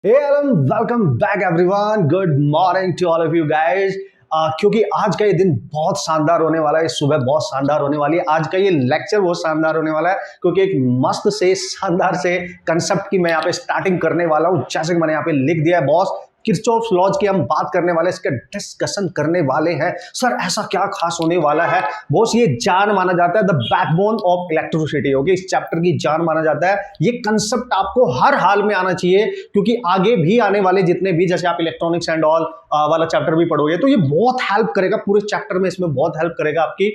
Hey Alan, welcome back everyone. Good morning to all of you guys. क्योंकि आज का ये दिन बहुत शानदार होने वाला है, सुबह बहुत शानदार होने वाली है, आज का ये लेक्चर बहुत शानदार होने वाला है क्योंकि एक मस्त से शानदार से कंसेप्ट की मैं यहाँ पे स्टार्टिंग करने वाला हूँ। जैसे कि मैंने यहाँ पे लिख दिया है बॉस, किरचॉफ्स लॉज की हम बात करने वाले, इसका डिस्कशन करने वाले हैं। सर ऐसा क्या खास होने वाला है बॉस? ये जान माना जाता है, the backbone of electricity. Okay, इस चैप्टर की जान माना जाता है। ये कंसेप्ट आपको हर हाल में आना चाहिए क्योंकि आगे भी आने वाले जितने भी, जैसे आप इलेक्ट्रॉनिक्स एंड ऑल वाला चैप्टर भी पढ़ोगे तो ये बहुत हेल्प करेगा पूरे चैप्टर में, इसमें बहुत हेल्प करेगा आपकी।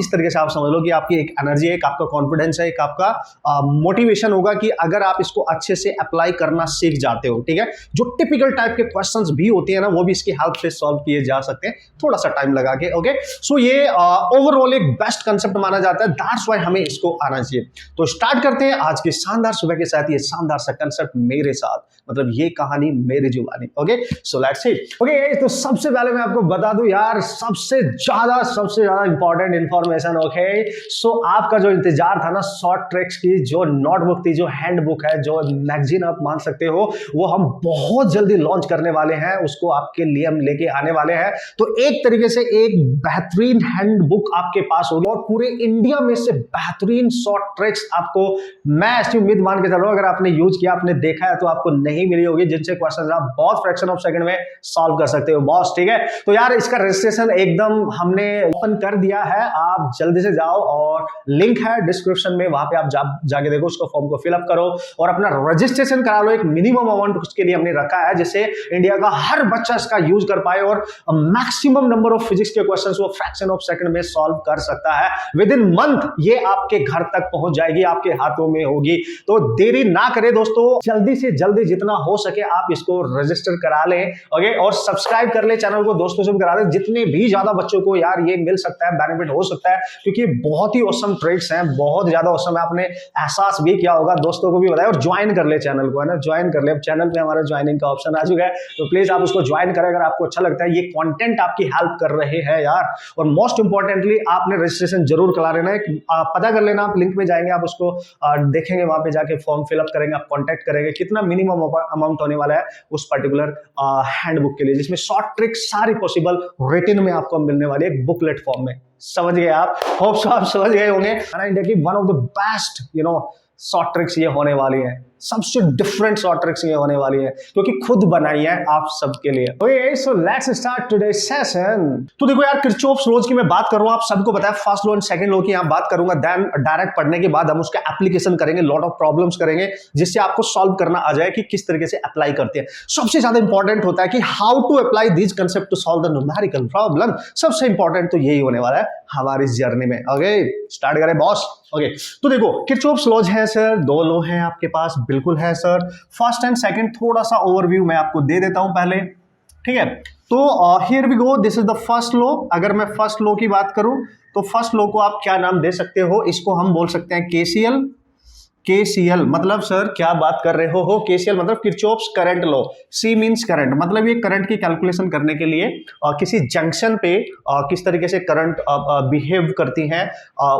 इस तरीके से आप समझ लो कि आपकी एक एनर्जी है, एक आपका कॉन्फिडेंस है, एक आपका मोटिवेशन होगा कि अगर आप इसको अच्छे से अप्लाई करना सीख जाते हो। ठीक है, जो टिपिकल टाइप के क्वेश्चंस भी होते हैं ना, वो भी इसकी हेल्प से सॉल्व किए जा सकते हैं, थोड़ा सा टाइम लगा के। ओके, सो ये ओवरऑल एक बेस्ट कंसेप्ट माना जाता है, दैट्स व्हाई हमें इसको आना चाहिए। तो स्टार्ट करते हैं आज की शानदार सुबह के साथ, ये शानदार सा कंसेप्ट मेरे साथ, मतलब ये कहानी मेरी जुबानी। Okay, so let's see. Okay, तो सबसे पहले मैं आपको बता दूं यार, सबसे ज्यादा इंपॉर्टेंट इंफॉर्मेशन। ओके, सो आपका जो इंतजार था ना शॉर्ट ट्रिक्स की, जो नोटबुक थी, जो हैंडबुक है, जो मैगजीन आप मान सकते हो, वो हम बहुत जल्दी लॉन्च करने वाले हैं, उसको आपके लिए हम लेके आने वाले हैं। तो एक तरीके से एक बेहतरीन हैंडबुक आपके पास होगी और पूरे इंडिया में से बेहतरीन शॉर्ट ट्रिक्स आपको, मैं ऐसी उम्मीद मान के चल रहा हूं, अगर आपने यूज किया, आपने देखा है, तो आपको नहीं मिली होगी, जिनसे क्वेश्चन आप बहुत फ्रैक्शन ऑफ सेकंड में सॉल्व कर सकते हो बॉस। ठीक है, तो यार इसका रजिस्ट्रेशन एकदम हमने ओपन कर दिया है, आप जल्दी से जाओ और लिंक है डिस्क्रिप्शन में, वहां पे आप जाके देखो, उसको फॉर्म को फिलअप करो और अपना रजिस्ट्रेशन करा लो। एक मिनिमम अमाउंट उसके लिए हमने रखा है, जिससे इंडिया का हर बच्चा इसका यूज कर पाए और मैक्सिमम नंबर ऑफ फिजिक्स के क्वेश्चंस वो फ्रैक्शन ऑफ सेकंड में सॉल्व कर सकता है। विद इन मंथ ये आपके घर तक पहुंच जाएगी, आपके हाथों में होगी। तो देरी ना करें दोस्तों, जल्दी से जल्दी जितना हो सके आप इसको रजिस्टर करा लें। ओके, और सब्सक्राइब कर ले चैनल को, दोस्तों से भी करा दें, जितने भी ज्यादा बच्चों को यार ये मिल सकता है, बेनिफिट हो सकता है, क्योंकि बहुत ही ऑसम ट्रिक्स हैं, बहुत ज्यादा ऑसम है। आपने एहसास भी किया होगा, दोस्तों को भी बताया, और ज्वाइन कर ले चैनल को, है ना, ज्वाइन कर ले। अब चैनल पे हमारा ज्वाइनिंग का ऑप्शन आ चुका है, तो प्लीज आप उसको ज्वाइन करें अगर आपको अच्छा लगता है, ये कंटेंट आपकी हेल्प कर रहे हैं यार। और मोस्ट इंपॉर्टेंटली आपने रजिस्ट्रेशन जरूर करा लेना है, पता कर लेना, आप लिंक में जाएंगे, आप उसको देखेंगे, वहां पे जाके फॉर्म फिलअप करेंगे, आप कॉन्टैक्ट करेंगे कितना मिनिमम अमाउंट होने वाला है उस पर्टिकुलर हैंडबुक के लिए, जिसमें शॉर्ट ट्रिक सारी पॉसिबल रिटन में आपको मिलने वाली है, बुकलेट फॉर्म में। समझ गए आप? होप सो आप समझ गए होंगे। इंडिया की one of the best short tricks ये होने वाली है, सबसे डिफरेंट शॉर्ट ट्रिक्स ये होने वाली है, क्योंकि खुद बनाई है आप सबके लिए। Okay, so let's start today's session. तो देखो यार, किरचॉफ्स लॉज की मैं बात करूं, आप सबको पता है, first law and second law की यहां बात करूंगा, देन डायरेक्ट पढ़ने के बाद हम उसका एप्लीकेशन करेंगे, लॉट ऑफ प्रॉब्लम्स करेंगे, जिससे आपको सॉल्व करना आ जाए कि किस तरीके से अप्लाई करते हैं। सबसे ज्यादा इंपॉर्टेंट होता है कि how to apply this concept to solve the numerical problem. सबसे इंपॉर्टेंट तो यही होने वाला है हमारी जर्नी में। ओके, स्टार्ट करें बॉस। ओके, तो देखो किरचॉफ्स लॉज है सर, दो लॉ है आपके पास, बिल्कुल है सर। फर्स्ट एंड सेकंड थोड़ा सा ओवरव्यू मैं आपको दे देता हूं पहले, ठीक है। तो here we go, this is the first law. अगर मैं फर्स्ट लॉ की बात करूं तो फर्स्ट लॉ को आप क्या नाम दे सकते हो? इसको हम बोल सकते हैं केसीएल। केसीएल मतलब सर क्या बात कर रहे हो? केसीएल मतलब किरचॉफ्स करंट लॉ। सी मींस करंट, मतलब ये करंट की कैलकुलेशन करने के लिए किसी जंक्शन पे किस तरीके से करंट बिहेव करती हैं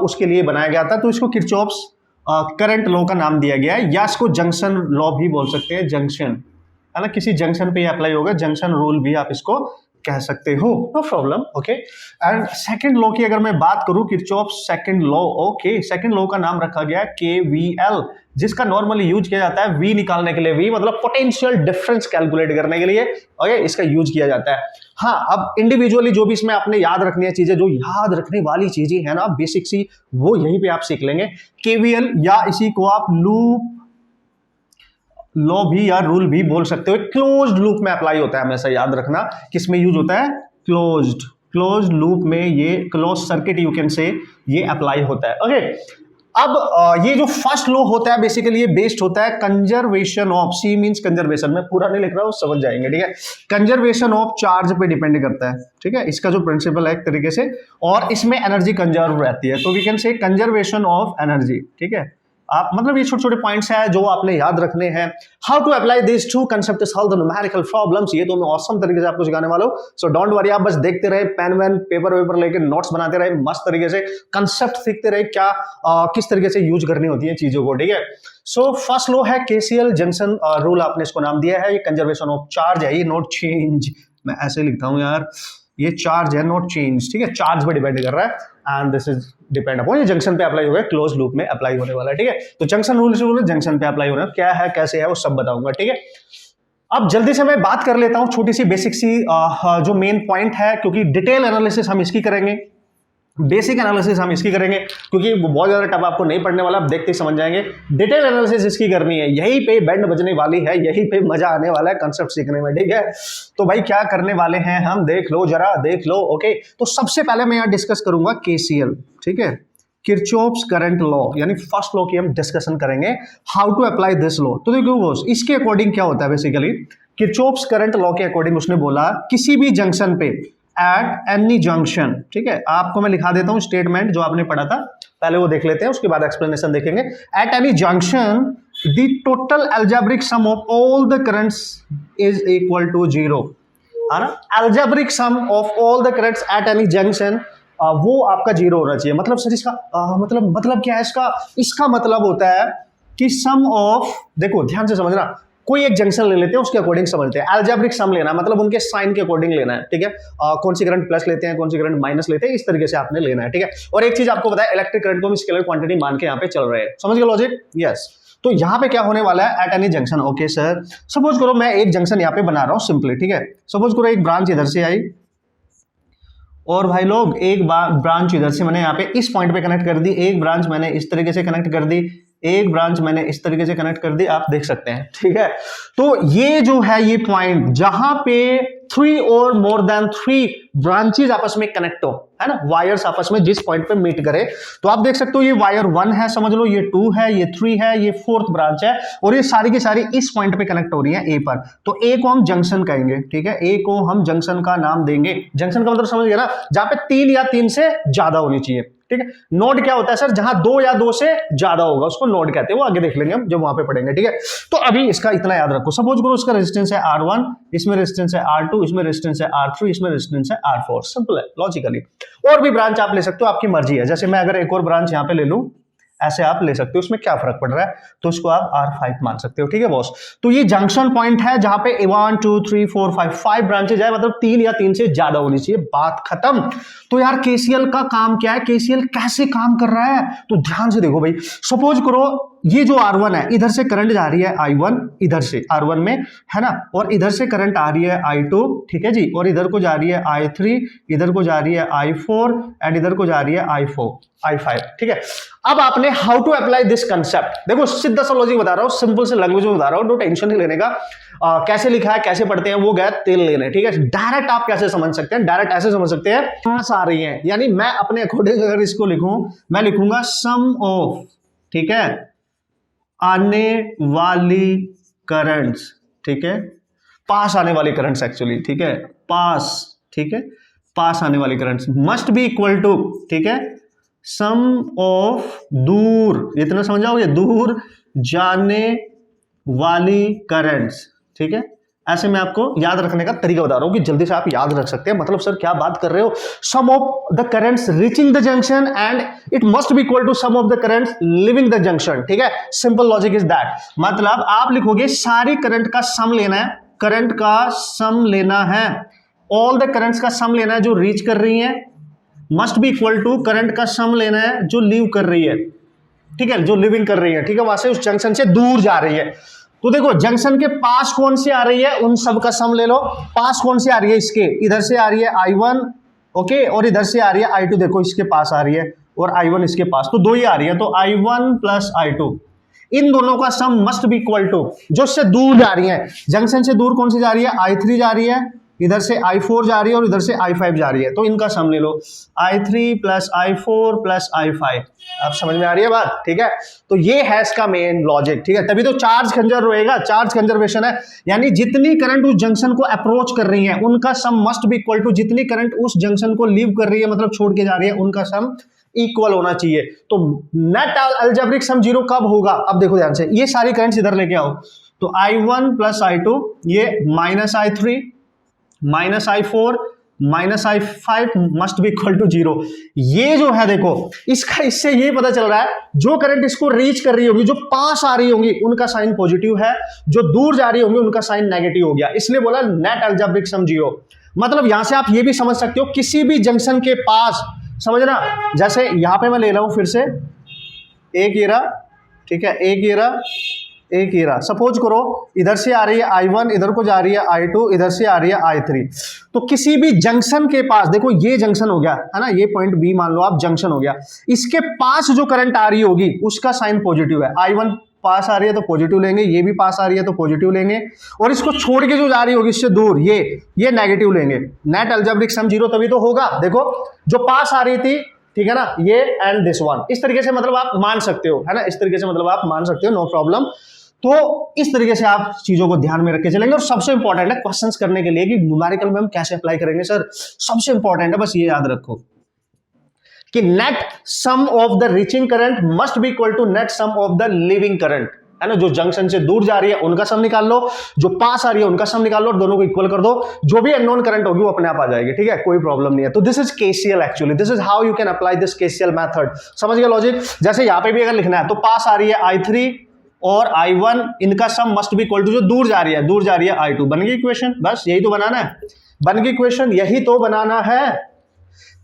उसके लिए बनाया गया था, तो इसको किरचॉफ्स करंट लॉ का नाम दिया गया है, या इसको जंक्शन लॉ भी बोल सकते हैं। जंक्शन है ना, किसी जंक्शन पे अप्लाई होगा, जंक्शन रूल भी आप इसको कह सकते हो, no problem. Okay, and second law की अगर मैं बात करूं, Kirchhoff's second law. Okay, second law का नाम रखा गया है केवीएल, जिसका नॉर्मली यूज किया जाता है वी निकालने के लिए, वी मतलब पोटेंशियल डिफरेंस कैलकुलेट करने के लिए। ओके, इसका यूज किया जाता है। हाँ, अब इंडिविजुअली जो भी इसमें आपने याद रखनी है चीजें, जो याद रखने वाली चीजें है ना बेसिक सी, वो यहीं पे आप सीख लेंगे। केवीएल या इसी को आप लूप लॉ भी या रूल भी बोल सकते हो, क्लोज्ड लूप में अप्लाई होता है, हमेशा याद रखना किसमें यूज होता है, क्लोज्ड लूप में, ये close circuit you can say, ये अप्लाई होता है। ओके, अब ये जो फर्स्ट लॉ होता है बेसिकली ये बेस्ड होता है conservation of, C means conservation, मैं पूरा नहीं लिख रहा हूं, समझ जाएंगे, ठीक है। कंजर्वेशन ऑफ चार्ज पे डिपेंड करता है, ठीक है, इसका जो प्रिंसिपल है एक तरीके से, और इसमें एनर्जी कंजर्व रहती है, तो we can say conservation of energy, ठीक है, आप मतलब ये छोटे छोटे पॉइंट्स हैं जो आपने याद रखने हैं। How to apply this to concept to solve the numerical problems, ये तो मैं ऑसम तरीके से आपको सिखाने वाला हूं। सो डोंट वरी, आप बस देखते रहे, पेन वेन पेपर वेपर लेके नोट्स बनाते रहे, मस्त तरीके से कंसेप्ट सीखते रहे, क्या किस तरीके से यूज करनी होती है चीजों को, ठीक है। सो फर्स्ट लॉ है केसीएल जंक्शन रूल, आपने इसको नाम दिया है, ये कंजर्वेशन ऑफ चार्ज है, ये नॉट चेंज, मैं ऐसे लिखता हूं यार, ये चार्ज है नॉट चेंज, ठीक है, चार्ज पे डिपेंड कर रहा है and this is depend upon, ये जंक्शन पे अप्लाई होगा, क्लोज लूप में अप्लाई होने वाला है, ठीक है। तो जंक्शन रूल से जंक्शन पे अप्लाई होना है, क्या है कैसे है वो सब बताऊंगा, ठीक है। अब जल्दी से मैं बात कर लेता हूं छोटी सी बेसिक सी जो मेन पॉइंट है, क्योंकि डिटेल एनालिसिस हम इसकी करेंगे, बेसिक एनालिसिस हम इसकी करेंगे, क्योंकि बहुत ज्यादा टफ आपको नहीं पढ़ने वाला, आप देखते ही समझ जाएंगे। डिटेल एनालिसिस इसकी करनी है, यहीं पे बैंड बजने वाली है, यहीं पे मजा आने वाला है कंसेप्ट सीखने में, ठीक है। तो भाई क्या करने वाले हैं हम, देख लो जरा, देख लो, ओके। तो सबसे पहले मैं यहाँ डिस्कस करूंगा केसीएल, ठीक है, किरचॉफ्स करंट लॉ, यानी फर्स्ट लॉ की हम डिस्कशन करेंगे, how to apply this law. तो देखो इसके अकॉर्डिंग क्या होता है, बेसिकली किरचॉफ्स करंट लॉ के अकॉर्डिंग उसने बोला किसी भी जंक्शन पे एट एनी जंक्शन, ठीक है, आपको मैं लिखा देता हूं स्टेटमेंट जो आपने पढ़ा था, पहले वो देख लेते हैं, उसके बाद एक्सप्लेनेशन देखेंगे। At any junction the total algebraic sum of all the currents is equal to 0, है ना। Algebraic sum of all the currents at any junction वो आपका 0 होना चाहिए। मतलब सर इसका मतलब क्या है, इसका मतलब होता है कि सम ऑफ, देखो ध्यान से समझना, कोई एक जंक्शन ले लेते हैं, उसके अकॉर्डिंग समझते हैं, अलजेब्रिक सम लेना है, मतलब उनके साइन के अकॉर्डिंग लेना है, ठीक है। कौन सी करंट प्लस लेते हैं, कौन सी करंट माइनस लेते हैं, इस तरीके से आपने लेना है, ठीक है। और एक चीज आपको बताया, इलेक्ट्रिक करंट को भी स्केलर क्वांटिटी मान के यहाँ पे चल रहे हैं, समझ गए लॉजिक, यस। तो यहाँ पे क्या होने वाला है, eight any junction, okay sir, suppose करो मैं एक जंक्शन यहाँ पे बना रहा हूँ सिंपली, ठीक है। सपोज करो एक ब्रांच इधर से आई और भाई लोग एक ब्रांच इधर से मैंने यहाँ पे इस पॉइंट पे कनेक्ट कर दी, एक ब्रांच मैंने इस तरीके से कनेक्ट कर दी, एक ब्रांच मैंने इस तरीके से कनेक्ट कर दी, आप देख सकते हैं, ठीक है। तो ये जो है ये पॉइंट जहां पे 3 और मोर देन 3 ब्रांचेस आपस में कनेक्ट हो, है ना, वायर्स आपस में जिस पॉइंट पे मीट करे, तो आप देख सकते हो ये वायर 1 है, समझ लो ये 2 है, ये 3 है, ये 4th ब्रांच है, और ये सारी की सारी इस पॉइंट पे कनेक्ट हो रही है ए पर। तो ए को हम जंक्शन कहेंगे, ठीक है, ए को हम जंक्शन का नाम देंगे। जंक्शन का मतलब समझ गए ना, जहां पे 3 या 3 से ज्यादा होनी चाहिए, ठीक है। नोड क्या होता है सर, जहां 2 या 2 से ज्यादा होगा उसको नोड कहते हैं, वो आगे देख लेंगे हम जब वहां पे पढ़ेंगे, ठीक है। तो अभी इसका इतना याद रखो, सपोज करो उसका रेजिस्टेंस है R1, इसमें रेजिस्टेंस है R2, इसमें रेजिस्टेंस है R3, इसमें रेजिस्टेंस है R4, सिंपल है लॉजिकली। और भी ब्रांच आप ले सकते हो, आपकी मर्जी है, जैसे मैं अगर एक और ब्रांच यहां पे ले लूं, ऐसे आप ले सकते हो, उसमें क्या फर्क पड़ रहा है, तो उसको आप R5 मान सकते हो, ठीक है बॉस। तो ये जंक्शन पॉइंट है जहां पे 1 2 3 4 5 ब्रांचेज है, मतलब 3 या 3 से ज्यादा होनी चाहिए, बात खत्म। तो यार केसीएल का काम क्या है, केसीएल कैसे काम कर रहा है, तो ध्यान से देखो भाई। सपोज करो ये जो R1 है, इधर से करंट जा रही है I1, इधर से R1 में, है ना, और इधर से करंट आ रही है I2, ठीक है जी, और इधर को जा रही है I3, इधर को जा रही है I4 एंड इधर को जा रही है I5, ठीक है। अब आपने how to apply this concept, देखो सीधा सा लॉजिक बता रहा हूं, सिंपल से लैंग्वेज में बता रहा हूं, नो टेंशन नहीं लेने का। कैसे लिखा है, कैसे पढ़ते हैं, वो गया तेल लेने, ठीक है। डायरेक्ट आप कैसे समझ सकते हैं, डायरेक्ट ऐसे समझ सकते हैं, पास आ रही है, यानी मैं अपने अकॉर्डिंग अगर इसको लिखूं, मैं लिखूंगा सम ऑफ, ठीक है, आने वाली करंट्स, ठीक है, पास आने वाली करंट्स एक्चुअली, ठीक है, पास, ठीक है, पास आने वाली currents must be equal to, ठीक है, सम ऑफ दूर, इतना समझ जाओगे, दूर जाने वाली करंट्स, ठीक है। ऐसे मैं आपको याद रखने का तरीका बता रहा हूं कि जल्दी से आप याद रख सकते हैं, मतलब सर क्या बात कर रहे हो, sum of the currents reaching the junction and it must be equal to sum of the currents leaving the junction, ठीक है। सिंपल लॉजिक इज दैट, मतलब आप लिखोगे सारी करंट का सम लेना है, करंट का सम लेना है, ऑल द करंट्स का सम लेना है जो रीच कर रही है, must be equal to current का सम लेना है जो लीव कर रही है, ठीक है, जो लिविंग कर रही है, ठीक है, वहां से उस जंक्शन से दूर जा रही है। तो देखो जंक्शन के पास कौन सी आ रही है, उन सब का सम ले लो, पास कौन सी आ रही है, इसके इधर से आ रही है I1, ओके, और इधर से आ रही है I2, देखो इसके पास आ रही है, और I1 इसके पास, तो 2 ही आ रही है, तो I1 प्लस I2, इन दोनों का सम मस्ट बी इक्वल टू, जो इससे दूर जा रही है, जंक्शन से दूर कौन सी जा रही है, I3 जा रही है, इधर से I4 जा रही है, और इधर से I5 जा रही है, तो इनका सम ले लो, I3 plus I4 plus I5, आप समझ में आ रही है बात, ठीक है। तो ये है इसका मेन लॉजिक, ठीक है, तभी तो चार्ज कंजर्व रहेगा, चार्ज कंजर्वेशन है, यानी जितनी करंट उस जंक्शन को अप्रोच कर रही है उनका सम मस्ट बी इक्वल टू जितनी करंट उस जंक्शन को लीव कर रही है, मतलब छोड़ के जा रही है, उनका सम इक्वल होना चाहिए। तो नेट अलजेब्रिक सम जीरो कब होगा? अब देखो ध्यान से, ये सारी करंट्स इधर लेके आओ, तो I1 प्लस I2 ये minus I3 minus I4 minus I5 must be equal to zero. ये जो है देखो, इसका इससे ये पता चल रहा है जो करंट इसको रीच कर रही होगी, जो पास आ रही होंगी उनका साइन पॉजिटिव है, जो दूर जा रही होंगी उनका साइन नेगेटिव हो गया, इसलिए बोला नेट अलजेब्रिक सम जीरो। मतलब यहां से आप ये भी समझ सकते हो, किसी भी जंक्शन के पास, समझना, जैसे यहां पे मैं ले रहा हूं फिर से, एक ये रहा, ठीक है, एक ये रहा, एक ही रहा। सपोज करो इधर से आ रही है I1, इधर को जा रही है I2, इधर से आ रही है I3। तो किसी भी जंक्शन के पास, देखो ये जंक्शन हो गया है ना, ये पॉइंट B मान लो आप जंक्शन हो गया, इसके पास जो करंट आ रही होगी उसका साइन पॉजिटिव है। I1 पास आ रही है तो पॉजिटिव लेंगे, ये भी पास आ रही है तो पॉजिटिव लेंगे, और इसको छोड़ के जो जा रही होगी इससे दूर, ये नेगेटिव लेंगे। नेट अलजेब्रिक सम जीरो तभी तो होगा। देखो जो पास आ रही थी, ठीक है ना, ये एंड दिस वन, इस तरीके से मतलब आप मान सकते हो, है ना, इस तरीके से मतलब आप मान सकते हो, नो प्रॉब्लम। तो इस तरीके से आप चीजों को ध्यान में रख के चलेंगे। और सबसे इंपॉर्टेंट है क्वेश्चंस करने के लिए कि न्यूमेरिकल में हम कैसे अप्लाई करेंगे सर, सबसे इंपॉर्टेंट है, बस ये याद रखो कि net sum of the reaching current must be equal to net sum of the leaving current, है ना। जो जंक्शन से दूर जा रही है उनका सम निकाल लो, जो पास आ रही है उनका सम निकाल लो, और दोनों को इक्वल कर दो, जो भी अननोन करंट होगी वो अपने आप आ जाएगी, ठीक है, कोई प्रॉब्लम नहीं है। तो this is KCL, actually this is how you can apply this KCL method. समझ गए लॉजिक? जैसे यहां पे भी अगर लिखना है तो पास आ रही है I3 और I1, इनका सम मस्ट बी इक्वल टू जो दूर जा रही है I2। बन गई इक्वेशन? बस यही तो बनाना है, बन गई इक्वेशन, यही तो बनाना है,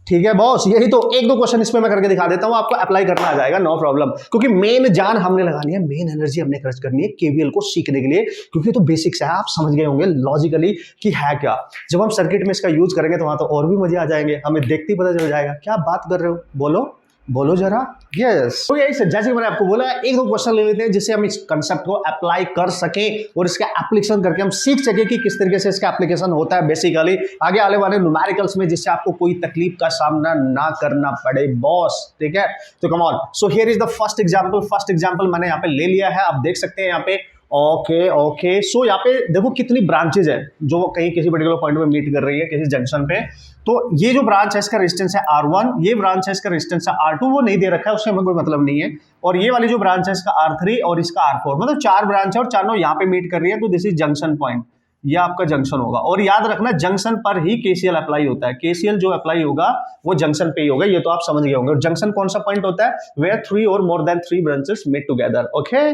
ठीक है बॉस, यही तो। एक दो क्वेश्चन इसमें मैं करके दिखा देता हूं, आपको अप्लाई करना आ जाएगा, नो प्रॉब्लम। क्योंकि मेन जान हमने लगानी है, मेन एनर्जी हमने खर्च करनी है केवीएल को सीखने के लिए, क्योंकि तो बेसिक्स है, आप समझ गए होंगे लॉजिकली कि है क्या। जब हम सर्किट में इसका यूज करेंगे तो वहां तो और भी मजे आ जाएंगे, हमें देखते ही पता चल जाएगा। क्या बात कर रहे हो, बोलो जरा। यस, तो यही जैसे मैंने आपको बोला, एक दो क्वेश्चन ले लेते हैं जिससे हम इस कंसेप्ट को अप्लाई कर सके और इसका एप्लीकेशन करके हम सीख सके कि किस तरीके से इसका एप्लीकेशन होता है बेसिकली आगे आने वाले न्यूमेरिकल्स में, जिससे आपको कोई तकलीफ का सामना ना करना पड़े बॉस, ठीक है। तो come on, so here is the first example मैंने यहाँ पे ले लिया है, आप देख सकते हैं यहाँ पे। ओके सो यहाँ पे देखो कितनी ब्रांचेज है जो कहीं किसी पर्टिकुलर पॉइंट में मीट कर रही है किसी जंक्शन पे। तो ये जो ब्रांच है इसका रेजिस्टेंस है R1, ये ब्रांच है इसका रेजिस्टेंस है R2, वो नहीं दे रखा है, उससे हमें कोई मतलब नहीं है। और ये वाली जो ब्रांच है इसका R3 और इसका R4, मतलब चार ब्रांच है और चारों यहाँ पे मीट कर रही है, तो दिस इज जंक्शन पॉइंट, ये आपका जंक्शन होगा। और याद रखना जंक्शन पर ही केसीएल अप्लाई होता है, केसीएल जो अप्लाई होगा वो जंक्शन पे ही होगा, ये तो आप समझ गए होंगे। और जंक्शन कौन सा पॉइंट होता है? वेयर 3 और more than 3 branches meet together, okay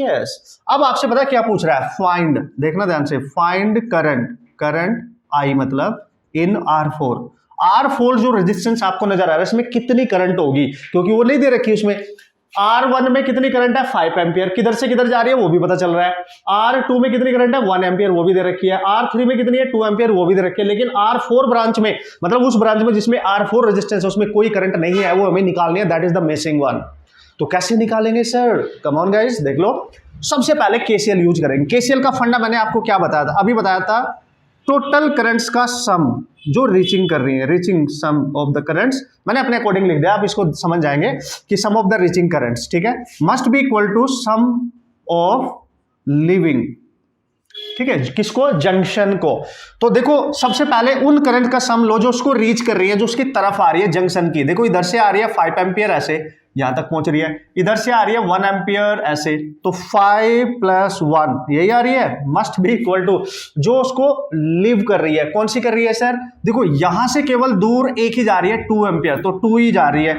yes. अब आपसे पता क्या पूछ रहा है? फाइंड, देखना ध्यान से, फाइंड करंट I मतलब इन R4 जो रेजिस्टेंस आपको नजर आ रहा है इसमें कितनी करंट होगी, क्योंकि वो नहीं दे रखी उसमें। R1 में कितनी करंट है? 5 एम्पियर, किधर से किधर जा रही है वो भी पता चल रहा है। R2 में कितनी करंट है? 1 एम्पियर, वो भी दे रखी है। R3 में कितनी है? 2 एम्पियर, वो भी दे रखी है। लेकिन R4 ब्रांच में, मतलब उस ब्रांच में जिसमें R4 रेजिस्टेंस है उसमें कोई करंट नहीं है, वो हमें निकालनी है, that is the missing one. तो कैसे निकालेंगे सर? कम ऑन गाइस, देख लो। सबसे पहले केसीएल यूज करेंगे। केसीएल का फंडा मैंने आपको क्या बताया था? अभी बताया था, टोटल करंट्स का सम जो रीचिंग कर रही है, reaching sum of the currents, मैंने अपने अकॉर्डिंग लिख दिया, आप इसको समझ जाएंगे कि sum of the reaching currents, ठीक है, must be equal to sum of leaving, ठीक है, किसको? जंक्शन को। तो देखो सबसे पहले उन करंट का सम लो जो उसको रीच कर रही है, जो उसकी तरफ आ रही है जंक्शन की। देखो इधर से आ रही है 5 एम्पियर, ऐसे यहां तक पहुंच रही है, इधर से आ रही है 1 एम्पियर ऐसे, तो 5 + 1 यही आ रही है, मस्ट बी इक्वल टू जो उसको लिव कर रही है। कौन सी कर रही है सर? देखो यहां से केवल दूर एक ही जा रही है 2 एम्पियर, तो 2 ही जा रही है।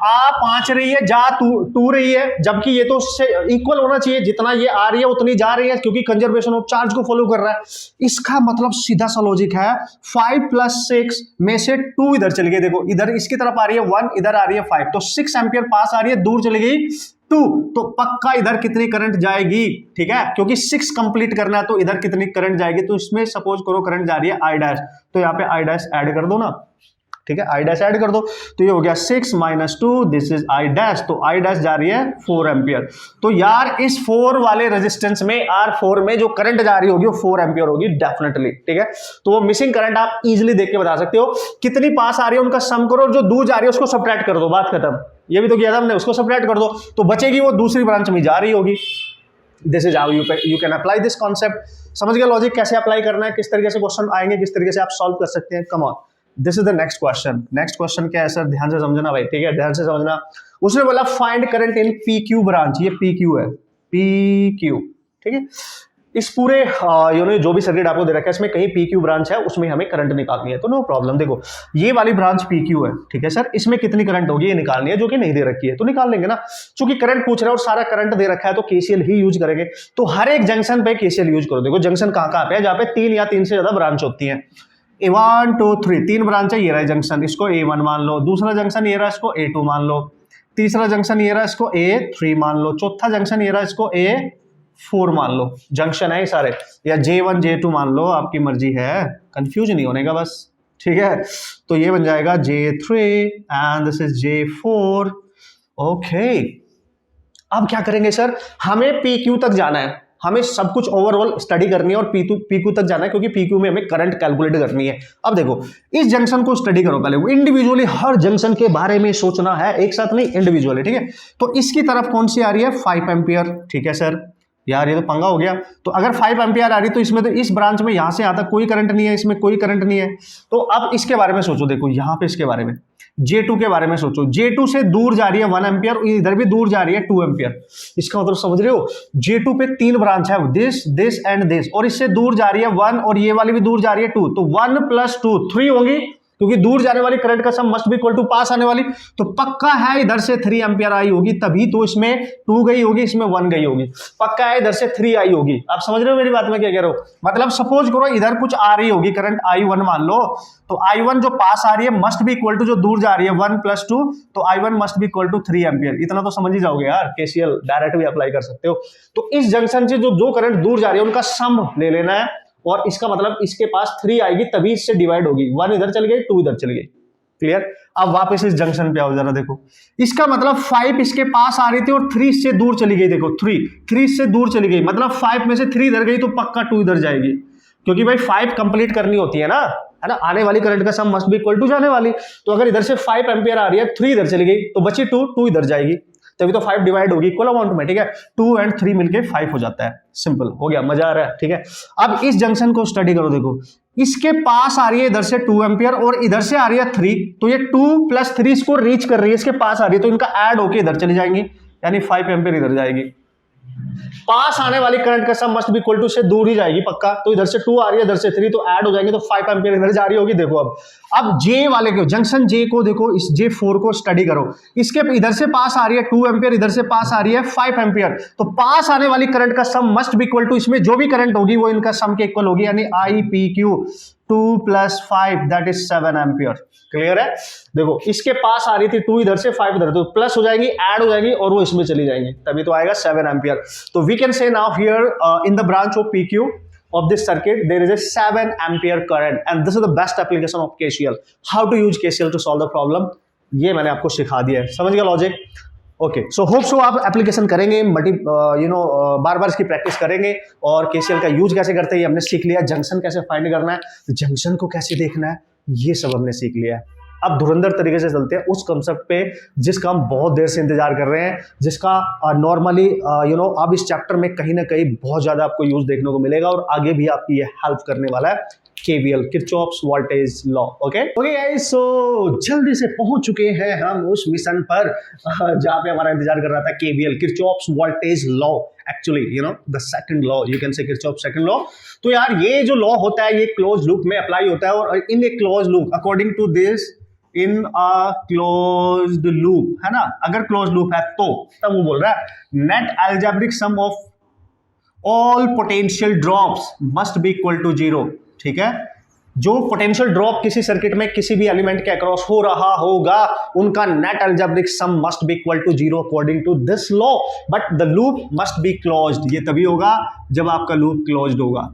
आ 5 रही है, जा 2 रही है, जबकि ये तो उससे इक्वल होना चाहिए, जितना ये आ रही है उतनी जा रही है, क्योंकि कंजर्वेशन ऑफ चार्ज को फॉलो कर रहा है। इसका मतलब सीधा सा लॉजिक है, 5 + 6 में से 2 इधर चली गई, देखो इधर इसकी तरफ आ रही है 1, इधर आ रही है 5, तो 6 एम्पियर पास आ रही है, दूर चली गई 2, तो पक्का इधर कितनी करंट जाएगी, ठीक है, क्योंकि 6 कंप्लीट करना है, तो इधर कितनी करंट जाएगी? तो इसमें सपोज करो करंट जा रही है I', तो यहाँ पे I' ऐड कर दो ना, ठीक है, I' ऐड कर दो, तो ये हो गया 6 - 2, दिस इज I', तो I' जा रही है 4 एम्पियर। तो यार इस 4 वाले रेजिस्टेंस में, R4 में जो करंट जा रही होगी वो 4 एम्पियर होगी डेफिनेटली, ठीक है। तो वो मिसिंग करंट आप इजीली देख के बता सकते हो, कितनी पास आ रही है उनका सम करो, और जो दूर जा रही है उसको सबट्रैक्ट कर दो, बात खत्म। ये भी तो किया था हमने, उसको सबट्रैक्ट कर दो, तो बचेगी वो दूसरी ब्रांच में जा रही होगी। This is how you can apply this concept. समझ गए लॉजिक कैसे अप्लाई करना है, किस तरीके से क्वेश्चन आएंगे, किस तरीके से आप सॉल्व कर सकते हैं। Come on, this is the next question. Next question क्या है सर, ध्यान से समझना भाई, ठीक है, ध्यान से समझना। उसने बोला find current in P Q branch, ये पी क्यू है, पी क्यू, ठीक है। इस पूरे जो भी सर्किट आपको दे रखा है इसमें कहीं पी क्यू ब्रांच है, उसमें हमें करंट निकालनी है, तो नो प्रॉब्लम। देखो ये वाली ब्रांच पी क्यू है, ठीक है सर, इसमें कितनी करंट होगी ये निकालनी है, जो कि नहीं दे रखी है, तो निकाल लेंगे ना। चूंकि करंट पूछ रहा है और सारा करंट दे रखा है तो केसीएल ही यूज करेंगे। तो हर एक जंक्शन पे केसीएल यूज करो। देखो जंक्शन कहाँ पे है, जहाँ पे 3 या 3 से ज्यादा ब्रांच होती है। A1 2 3 3 ब्रांच है, ये रहा जंक्शन, इसको A1 मान लो। दूसरा जंक्शन ये रहा, इसको A2 मान लो। तीसरा जंक्शन ये रहा, इसको A3 मान लो। चौथा जंक्शन ये रहा, इसको A4 मान लो। जंक्शन है सारे, या J1 J2 मान लो, आपकी मर्जी है, कंफ्यूज नहीं होने का बस, ठीक है। तो ये बन जाएगा J3 and this is J4। Okay, अब क्या करेंगे सर, हमें PQ तक जाना है, हमें सब कुछ ओवरऑल स्टडी करनी है और PQ तक जाना है, क्योंकि PQ में हमें करंट कैलकुलेट करनी है। अब देखो इस जंक्शन को स्टडी करो पहले, वो इंडिविजुअली हर जंक्शन के बारे में सोचना है, एक साथ नहीं, इंडिविजुअली, ठीक है। तो इसकी तरफ कौन सी आ रही है, 5 एम्पियर, ठीक है सर। यार ये तो पंगा हो गया। तो अगर 5 एम्पियर आ रही तो इसमें, तो इस ब्रांच में यहां से आता कोई करंट नहीं है, इसमें कोई करंट नहीं है। तो अब इसके बारे में सोचो, देखो यहां पे इसके बारे में, J2 के बारे में सोचो। J2 से दूर जा रही है 1 एम्पियर, इधर भी दूर जा रही है 2 एम्पियर। इसका मतलब समझ रहे हो, J2 पे 3 ब्रांच है, दिस दिस एंड दिस, और इससे दूर जा रही है 1 और ये वाली भी दूर जा रही है 2, तो 1 + 2 3 होंगी, क्योंकि दूर जाने वाली करंट का सम मस्ट बी इक्वल टू पास आने वाली, तो पक्का है इधर से 3 एम्पियर आई होगी, तभी तो इसमें 2 गई होगी, इसमें 1 गई होगी। पक्का है इधर से 3 आई होगी। आप समझ रहे हो मेरी बात में क्या कह रहा हूं, मतलब सपोज करो इधर कुछ आ रही होगी करंट I1 मान लो, तो I1 जो पास आ रही है मस्ट बी इक्वल टू जो दूर जा रही है 1 + 2, तो I1 must be equal to 3 ampere. इतना तो समझ ही जाओगे यार, केसीएल डायरेक्ट भी अप्लाई कर सकते हो। तो इस जंक्शन से जो करंट दूर जा रही है उनका सम ले लेना है, और इसका मतलब इसके पास 3 आएगी, तभी इससे डिवाइड होगी, 1 इधर चल गई 2 इधर चल गई। क्लियर। अब वापस इस जंक्शन पे आओ जरा, देखो इसका मतलब 5 इसके पास आ रही थी और 3 इससे दूर चली गई। देखो 3 इससे दूर चली गई, मतलब 5 में से 3 इधर गई तो पक्का 2 इधर जाएगी, क्योंकि भाई 5 कंप्लीट करनी होती है ना, आने वाली करंट का सम मस्ट बी इक्वल टू जाने वाली। तो अगर इधर से 5 एम्पियर आ रही है, 3 इधर चली गई, तो बची 2 इधर जाएगी, तभी तो 5 डिवाइड होगी इक्वल अमाउंट में, ठीक है। 2 और 3 मिलके 5 हो जाता है, सिंपल हो गया, मजा आ रहा है, ठीक है। अब इस जंक्शन को स्टडी करो, देखो इसके पास आ रही है इधर से 2 एम्पियर और इधर से आ रही है 3, तो ये 2 + 3 इसको रीच कर रही है, इसके पास आ रही है, तो इनका ऐड होके इधर चली जाएंगी, यानी 5 एम्पियर इधर जाएगी। पास आने वाली करंट का सम मस्ट बी इक्वल टू से दूर ही जाएगी पक्का, तो इधर से 2 आ रही है, इधर से 3, तो ऐड हो जाएंगे, तो 5 एम्पियर इधर जा रही होगी। देखो अब J वाले को, जंक्शन J को देखो, इस J4 को स्टडी करो, इसके इधर से पास आ रही है 2 एम्पियर, इधर से पास आ रही है 5 एम्पियर, तो पास आने वाली करंट का सम मस्ट बी इक्वल टू, इसमें जो भी करंट होगी वो इनका सम के इक्वल होगी, यानी IPQ 2 + 5 that is 7 ampere. Clear है। देखो इसके पास आ रही थी 2 इधर से 5 इधर, तो प्लस हो जाएंगी, ऐड हो जाएंगी और वो इसमें चली जाएंगी, तभी तो आएगा 7 एम्पियर। तो we can say now here in the branch of PQ of this circuit there is a 7 ampere current and this is the best application of KCL. How to use KCL to solve the problem, ये मैंने आपको सिखा दिया है, समझ गया logic. Okay, so hope so आप application करेंगे, बार बार इसकी प्रैक्टिस करेंगे, और KCL का यूज कैसे करते हैं ये हमने सीख लिया, जंक्शन कैसे फाइंड करना है, जंक्शन को कैसे देखना है, ये सब हमने सीख लिया है। अब धुरंधर तरीके से चलते हैं उस कंसेप्ट पे जिसका हम बहुत देर से इंतजार कर रहे हैं, जिसका नॉर्मली अब इस चैप्टर में कहीं ना कहीं बहुत ज्यादा आपको यूज देखने को मिलेगा, और आगे भी आपकी ये हेल्प करने वाला है, KVL, Kirchhoff's voltage law. Okay guys, so जल्दी से पहुंच चुके हैं हम उस मिशन पर जहां पे हमारा इंतजार कर रहा था, KVL, Kirchhoff's voltage law, actually the second law, you can say Kirchhoff's second law. तो यार ये जो लॉ होता है ये क्लोज लूप में अप्लाई होता है, और in a close loop, according to this, in a closed loop, है ना, अगर क्लोज लूप है तो तब वो बोल रहा है net algebraic sum of all potential drops must be equal to 0, ठीक है। जो पोटेंशियल ड्रॉप किसी सर्किट में किसी भी एलिमेंट के अक्रॉस हो रहा होगा, उनका net algebraic sum must be equal to 0 according to this law, but the loop must be closed. ये तभी होगा जब आपका लूप क्लोज्ड होगा,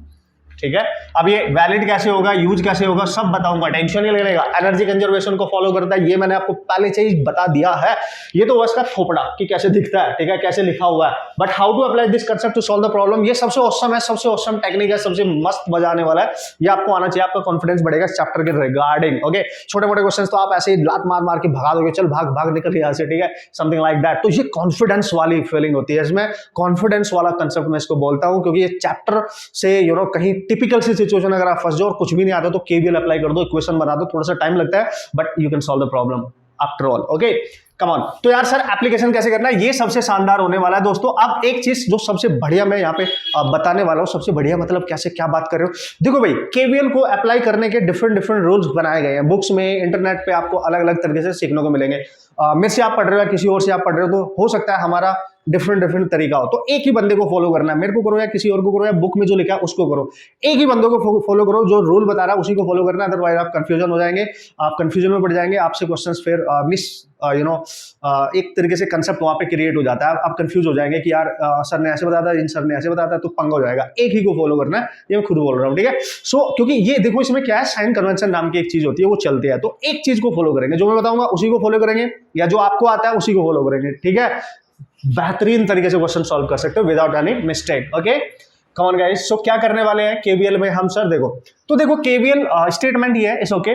ठीक है। अब ये वैलिड कैसे होगा, यूज कैसे होगा, सब बताऊंगा, टेंशन नहीं लेने का। एनर्जी कंजर्वेशन को फॉलो करता है, ये मैंने आपको पहले से ही बता दिया है, ये तो उसका थोपड़ा कि कैसे दिखता है, ठीक है, कैसे लिखा हुआ है, but how to apply this concept to solve the problem, ये सबसे ऑसम है, सबसे ऑसम टेक्निक है, सबसे मस्त मजा आने वाला है, ये आपको आना चाहिए, आपका कॉन्फिडेंस बढ़ेगा इस चैप्टर के रिगार्डिंग। ओके, छोटे मोटे क्वेश्चन तो आप ऐसे ही लात मार मार के भगा दोगे, चल भाग भाग निकल यहाँ से, ठीक है, समथिंग लाइक दैट। तो ये कॉन्फिडेंस वाली फीलिंग होती है इसमें, कॉन्फिडेंस वाला कंसेप्ट मैं इसको बोलता हूँ, क्योंकि ये चैप्टर से कहीं टिपिकल सी सिचुएशन अगर आप फंस जाओ और कुछ भी नहीं आता तो केवीएल अप्लाई कर दो, इक्वेशन बना दो, थोड़ा सा टाइम लगता है but you can solve the problem after all. Okay come on. तो यार सर एप्लीकेशन कैसे करना है, ये सबसे शानदार होने वाला है दोस्तों। अब एक चीज जो सबसे बढ़िया मैं यहाँ पे बताने वाला हूँ, सबसे बढ़िया मतलब कैसे क्या बात कर रहे हो, देखो भाई केवीएल को अप्लाई करने के डिफरेंट रूल्स बनाए गए हैं बुक्स में, इंटरनेट पे आपको अलग अलग तरीके से सीखने को मिलेंगे। मेरे से आप पढ़ रहे हो या किसी और से आप पढ़ रहे हो तो हो सकता है हमारा डिफरेंट तरीका हो, तो एक ही बंदे को फॉलो करना है, मेरे को करो या किसी और को करो या बुक में जो लिखा है उसको करो, एक ही बंदे को फॉलो करो, जो रूल बता रहा है उसी को फॉलो करना है, अदरवाइज आप कंफ्यूजन हो जाएंगे, आप कंफ्यूजन में पड़ जाएंगे, आपसे क्वेश्चंस फिर मिस एक तरीके से कंसेप्ट वहां पे क्रिएट हो जाता है, आप कंफ्यूज हो जाएंगे कि यार सर ने ऐसे बताया था, इन सर ने ऐसे बताया था, तो पंगा हो जाएगा। एक ही को फॉलो करना है, ये मैं खुद बोल रहा हूँ, ठीक है। सो क्योंकि ये देखो इसमें क्या है, साइन कन्वेंशन नाम की एक चीज होती है, वो चलती है, तो एक चीज को फॉलो करेंगे, जो मैं बताऊंगा उसी को फॉलो करेंगे, या जो आपको आता है उसी को फॉलो करेंगे, ठीक है। बेहतरीन तरीके से क्वेश्चन सॉल्व कर सकते हो without any mistake. Okay come on guys. So क्या करने वाले हैं केवीएल में हम सर, देखो तो देखो केवीएल स्टेटमेंट ये है, it's okay.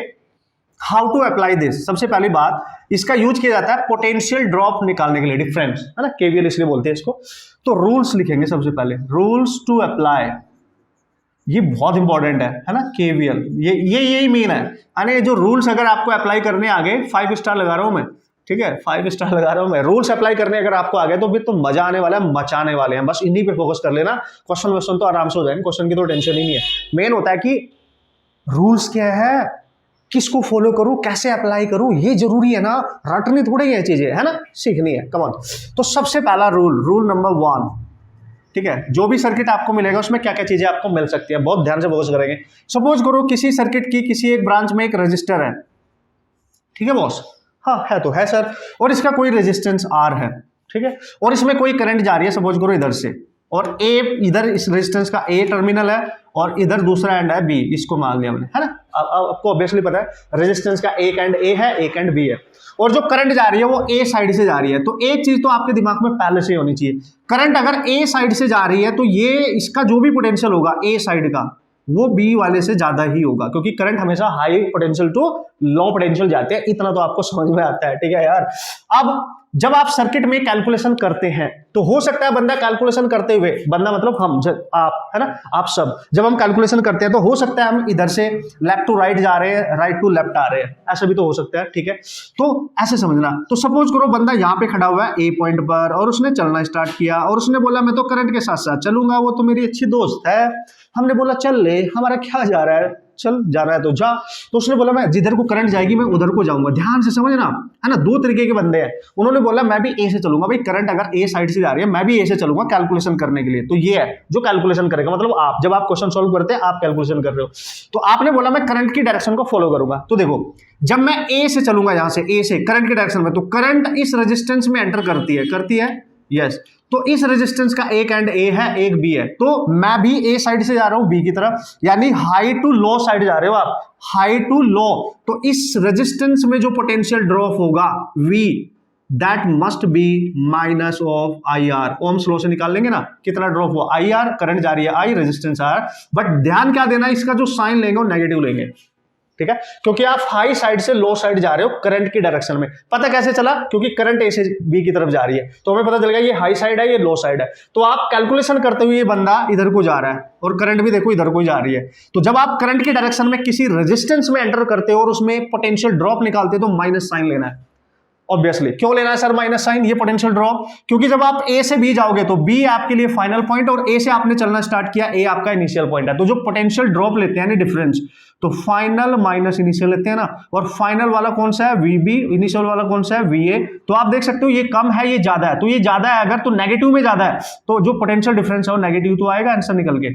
How to apply this, सबसे पहली बात इसका यूज किया जाता है पोटेंशियल ड्रॉप निकालने के लिए, डिफरेंस है ना, केवीएल इसलिए बोलते हैं इसको। तो रूल्स लिखेंगे सबसे पहले, रूल्स टू अप्लाई, ये बहुत इंपॉर्टेंट है ना केवीएल, ये यही मेन है। यानी जो रूल्स अगर आपको अप्लाई करने आ गए, 5 स्टार लगा रहा हूं मैं, ठीक है 5 स्टार लगा रहा हूं मैं, रूल्स अप्लाई करने अगर आपको आ गए तो फिर तो मजा आने वाला है, मचाने वाले हैं, बस इन्हीं पे फोकस कर लेना। क्वेश्चन तो आराम से हो जाएंगे, क्वेश्चन की तो टेंशन ही नहीं है। मेन होता है कि रूल्स क्या है, किसको फॉलो करूं, कैसे अप्लाई करूं, ये जरूरी है ना, रटनी थोड़ी है चीजें, है ना, सीखनी है। Come on. तो सबसे पहला रूल नंबर 1, ठीक है, जो भी सर्किट आपको मिलेगा उसमें क्या क्या चीजें आपको मिल सकती है, बहुत ध्यान से फोकस करेंगे। सपोज करो किसी सर्किट की किसी एक ब्रांच में एक रजिस्टर है, ठीक है बॉस, हाँ है तो है सर, और इसका कोई रेजिस्टेंस R है, ठीक है, और इसमें कोई करंट जा रही है सपोज करो इधर से, और ए इधर इस रेजिस्टेंस का A टर्मिनल है और इधर दूसरा एंड है B, इसको मान लिया हमने, है ना। आपको ऑब्वियसली पता है रेजिस्टेंस का एक एंड A है, एक एंड B है, और जो करंट जा रही है वो A साइड से जा रही है। तो एक चीज तो आपके दिमाग में पहले से होनी चाहिए, करंट अगर A साइड से जा रही है तो ये इसका जो भी पोटेंशियल होगा A साइड का वो B वाले से ज्यादा ही होगा, क्योंकि करंट हमेशा high potential to low potential जाते हैं, इतना तो आपको समझ में आता है, ठीक है यार। अब जब आप सर्किट में कैलकुलेशन करते हैं तो हो सकता है बंदा कैलकुलेशन करते हुए, बंदा मतलब हम, आप है ना, आप सब जब हम कैलकुलेशन करते हैं तो हो सकता है हम इधर से लेफ्ट टू राइट जा रहे हैं, राइट टू लेफ्ट आ रहे हैं, ऐसा भी तो हो सकता है, ठीक है। तो ऐसे समझना, तो सपोज करो बंदा यहाँ पे खड़ा हुआ है A पॉइंट पर और उसने चलना स्टार्ट किया और उसने बोला मैं तो करंट के साथ साथ चलूंगा, वो तो मेरी अच्छी दोस्त है, हमने बोला चल ले, हमारा क्या जा रहा है, चल जा रहा है तो जा, तो उसने बोला मैं जिधर को करंट जाएगी मैं उधर को जाऊंगा। ध्यान से समझना, है ना, दो तरीके के बंदे हैं, उन्होंने बोला मैं भी A से चलूंगा, भाई करंट अगर A साइड से जा रही है मैं भी A से चलूंगा कैलकुलेशन करने के लिए। तो ये है जो कैलकुलेशन करेगा, मतलब आप जब आप क्वेश्चन सॉल्व करते हैं आप कैलकुलेशन कर रहे हो, तो आपने बोला मैं करंट की डायरेक्शन को फॉलो करूंगा। तो देखो जब मैं A से चलूंगा, यहां से A से करंट की डायरेक्शन में, तो करंट इस रेजिस्टेंस में एंटर करती है, यस, तो इस रेजिस्टेंस का एक एंड A है, एक B है, तो मैं भी A साइड से जा रहा हूं B की तरफ, यानी हाई टू लो साइड जा रहे हो आप, हाई टू लो। तो इस रेजिस्टेंस में जो पोटेंशियल ड्रॉप होगा V, that must be minus of IR। Ohm's law से निकाल लेंगे ना कितना ड्रॉप हुआ, IR, करंट जा रही है I, रेजिस्टेंस R, बट ध्यान क्या देना, इसका जो साइन लेंगे वो नेगेटिव लेंगे, ठीक है, क्योंकि आप हाई साइड से लो साइड जा रहे हो करंट की डायरेक्शन में। पता कैसे चला, क्योंकि करंट A से B की तरफ जा रही है, तो हमें पता चल गया ये हाई साइड है, ये लो साइड है। तो आप कैलकुलेशन करते हुए ये बंदा इधर को जा रहा है और करंट भी देखो इधर को जा रही है, तो जब आप करंट की डायरेक्शन में किसी रेजिस्टेंस में एंटर करते हो और उसमें पोटेंशियल ड्रॉप निकालते हो तो माइनस साइन लेना है। ऑब्वियसली क्यों लेना है सर माइनस साइन, ये पोटेंशियल ड्रॉप, क्योंकि जब आप A से B जाओगे तो B आपके लिए फाइनल पॉइंट और A से आपने चलना स्टार्ट किया, A आपका इनिशियल पॉइंट है। तो जो पोटेंशियल ड्रॉप लेते हैं डिफरेंस, तो फाइनल माइनस इनिशियल लेते हैं ना, और फाइनल वाला कौन सा है VB, इनिशियल वाला कौन सा है VA। तो आप देख सकते हो ये कम है, ये ज्यादा है, तो ये ज्यादा है अगर, तो नेगेटिव में ज्यादा है, तो जो पोटेंशियल डिफरेंस है वो नेगेटिव तो आएगा आंसर निकल के।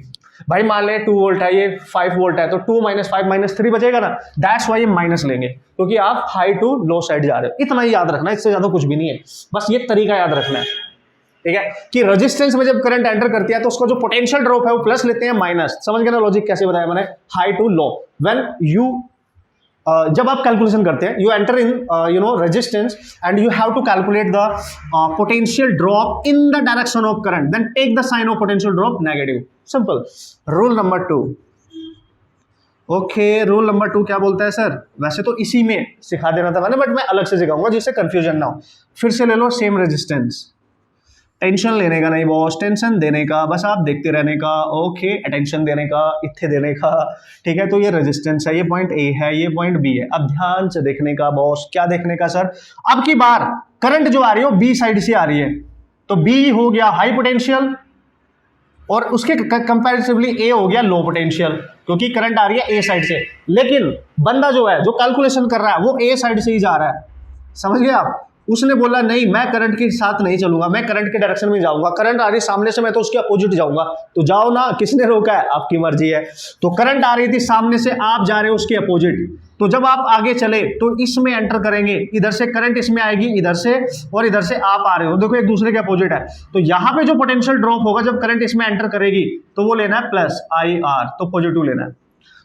भाई मान ले 2 वोल्ट है, ये 5 वोल्ट है, तो 2 - 5 - 3 बचेगा ना, दैट्स वाई ये माइनस लेंगे, क्योंकि आप हाई टू लो साइड जा रहे हो। इतना ही याद रखना, इससे ज्यादा कुछ भी नहीं है, बस ये तरीका याद रखना है, ठीक है, कि रेजिस्टेंस में जब करंट एंटर करती है तो उसका जो पोटेंशियल ड्रॉप है वो प्लस लेते हैं माइनस। समझ गए ना लॉजिक कैसे बताया मैंने, high to low. When you जब आप कैलकुलेशन करते हैं, you enter in resistance and you have to calculate the potential drop in the direction of current, then take the sign of potential drop negative. Simple. Rule number 2, okay, rule number 2 क्या बोलता है sir, वैसे तो इसी में सिखा देना था मैंने, बट मैं अलग से सिखाऊंगा जिससे कंफ्यूजन ना हो। फिर से ले लो सेम रेजिस्टेंस, टेंशन लेने का नहीं बॉस, टेंशन देने का, बस आप देखते रहने का, ओके, अटेंशन देने का, इत्थे देने का, ठीक है। तो ये रेजिस्टेंस है, ये पॉइंट ए है, ये पॉइंट बी है। अब ध्यान से देखने का बॉस, क्या देखने का सर, अब की बार करंट जो आ रही है वो बी साइड से आ रही है, तो बी हो गया हाई पोटेंशियल और उसके कंपैरेटिवली ए हो गया लो पोटेंशियल, क्योंकि करंट आ रही है ए साइड से। लेकिन बंदा जो है, जो कैलकुलेशन कर रहा है, वो ए साइड से ही जा रहा है, समझ गए आप। उसने बोला नहीं मैं करंट के साथ नहीं चलूंगा, मैं करंट के डायरेक्शन में जाऊंगा, करंट आ रही सामने से, मैं तो उसके अपोजिट जाऊंगा। तो जाओ ना, किसने रोका है, आपकी मर्जी है। तो करंट आ रही थी सामने से, आप जा रहे हो उसके अपोजिट, तो जब आप आगे चले तो इसमें एंटर करेंगे, इधर से करंट इसमें आएगी, इधर से, और इधर से आप आ रहे हो, देखो एक दूसरे के अपोजिट है। तो यहां पे जो पोटेंशियल ड्रॉप होगा जब करंट इसमें एंटर करेगी, तो वो लेना है प्लस आई आर, तो पॉजिटिव लेना है।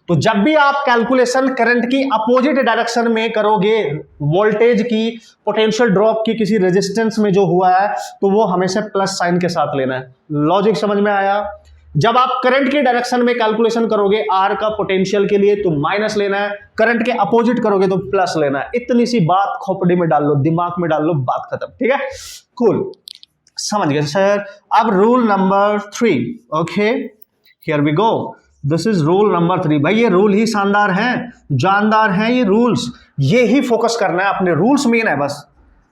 तो जब भी आप कैलकुलेशन करंट की अपोजिट डायरेक्शन में करोगे, वोल्टेज की, पोटेंशियल ड्रॉप की किसी रेजिस्टेंस में जो हुआ है, तो वो हमेशा प्लस साइन के साथ लेना है। लॉजिक समझ में आया। जब आप करंट की डायरेक्शन में कैलकुलेशन करोगे आर का पोटेंशियल के लिए, तो माइनस लेना है, करंट के अपोजिट करोगे तो प्लस लेना है। इतनी सी बात खोपड़ी में डाल लो, दिमाग में डाल लो, बात खत्म, ठीक है, कूल, समझ गए सर। अब rule number 3, okay, here we go, this is rule number 3। भाई ये रूल ही शानदार है, जानदार है ये रूल्स, ये ही फोकस करना है अपने, रूल्स मेन है, बस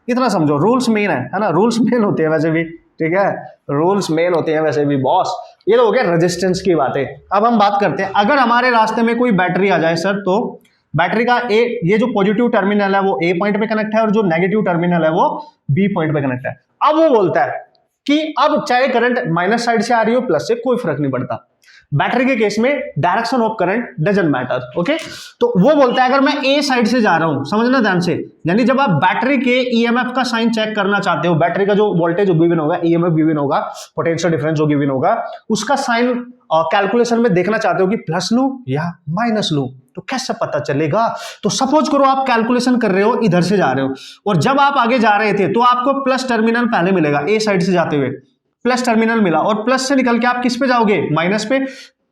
इतना समझो, रूल्स मेन है ना, रूल्स मेन होते हैं वैसे भी, ठीक है, रूल्स मेन होते हैं वैसे भी बॉस। ये तो हो गया रेजिस्टेंस की बातें। अब हम बात करते हैं, अगर हमारे रास्ते में कोई बैटरी आ जाए सर, तो बैटरी का ये जो पॉजिटिव टर्मिनल है वो ए पॉइंट पे कनेक्ट है, और जो नेगेटिव टर्मिनल है वो बी पॉइंट पे कनेक्ट है। अब वो बोलता है कि अब चाहे करंट माइनस साइड से आ रही हो प्लस से, कोई फर्क नहीं पड़ता, बैटरी के केस में direction of current doesn't matter, okay. तो वो बोलता है अगर मैं ए साइड से जा रहा हूं, समझना ध्यान से, यानी जब आप बैटरी के ईएमएफ का साइन चेक करना चाहते हो, बैटरी का जो वोल्टेज गिवन होगा, ईएमएफ गिवन होगा, पोटेंशियल डिफरेंस जो गिवन होगा, उसका साइन कैलकुलेशन में देखना चाहते हो कि प्लस लूं या माइनस लूं, तो कैसे पता चलेगा। तो सपोज करो आप कैलकुलेशन कर रहे हो, इधर से जा रहे हो, और जब आप आगे जा रहे थे तो आपको प्लस टर्मिनल पहले मिलेगा, ए साइड से जाते हुए प्लस टर्मिनल मिला, और प्लस से निकल के आप किस पे जाओगे, माइनस पे।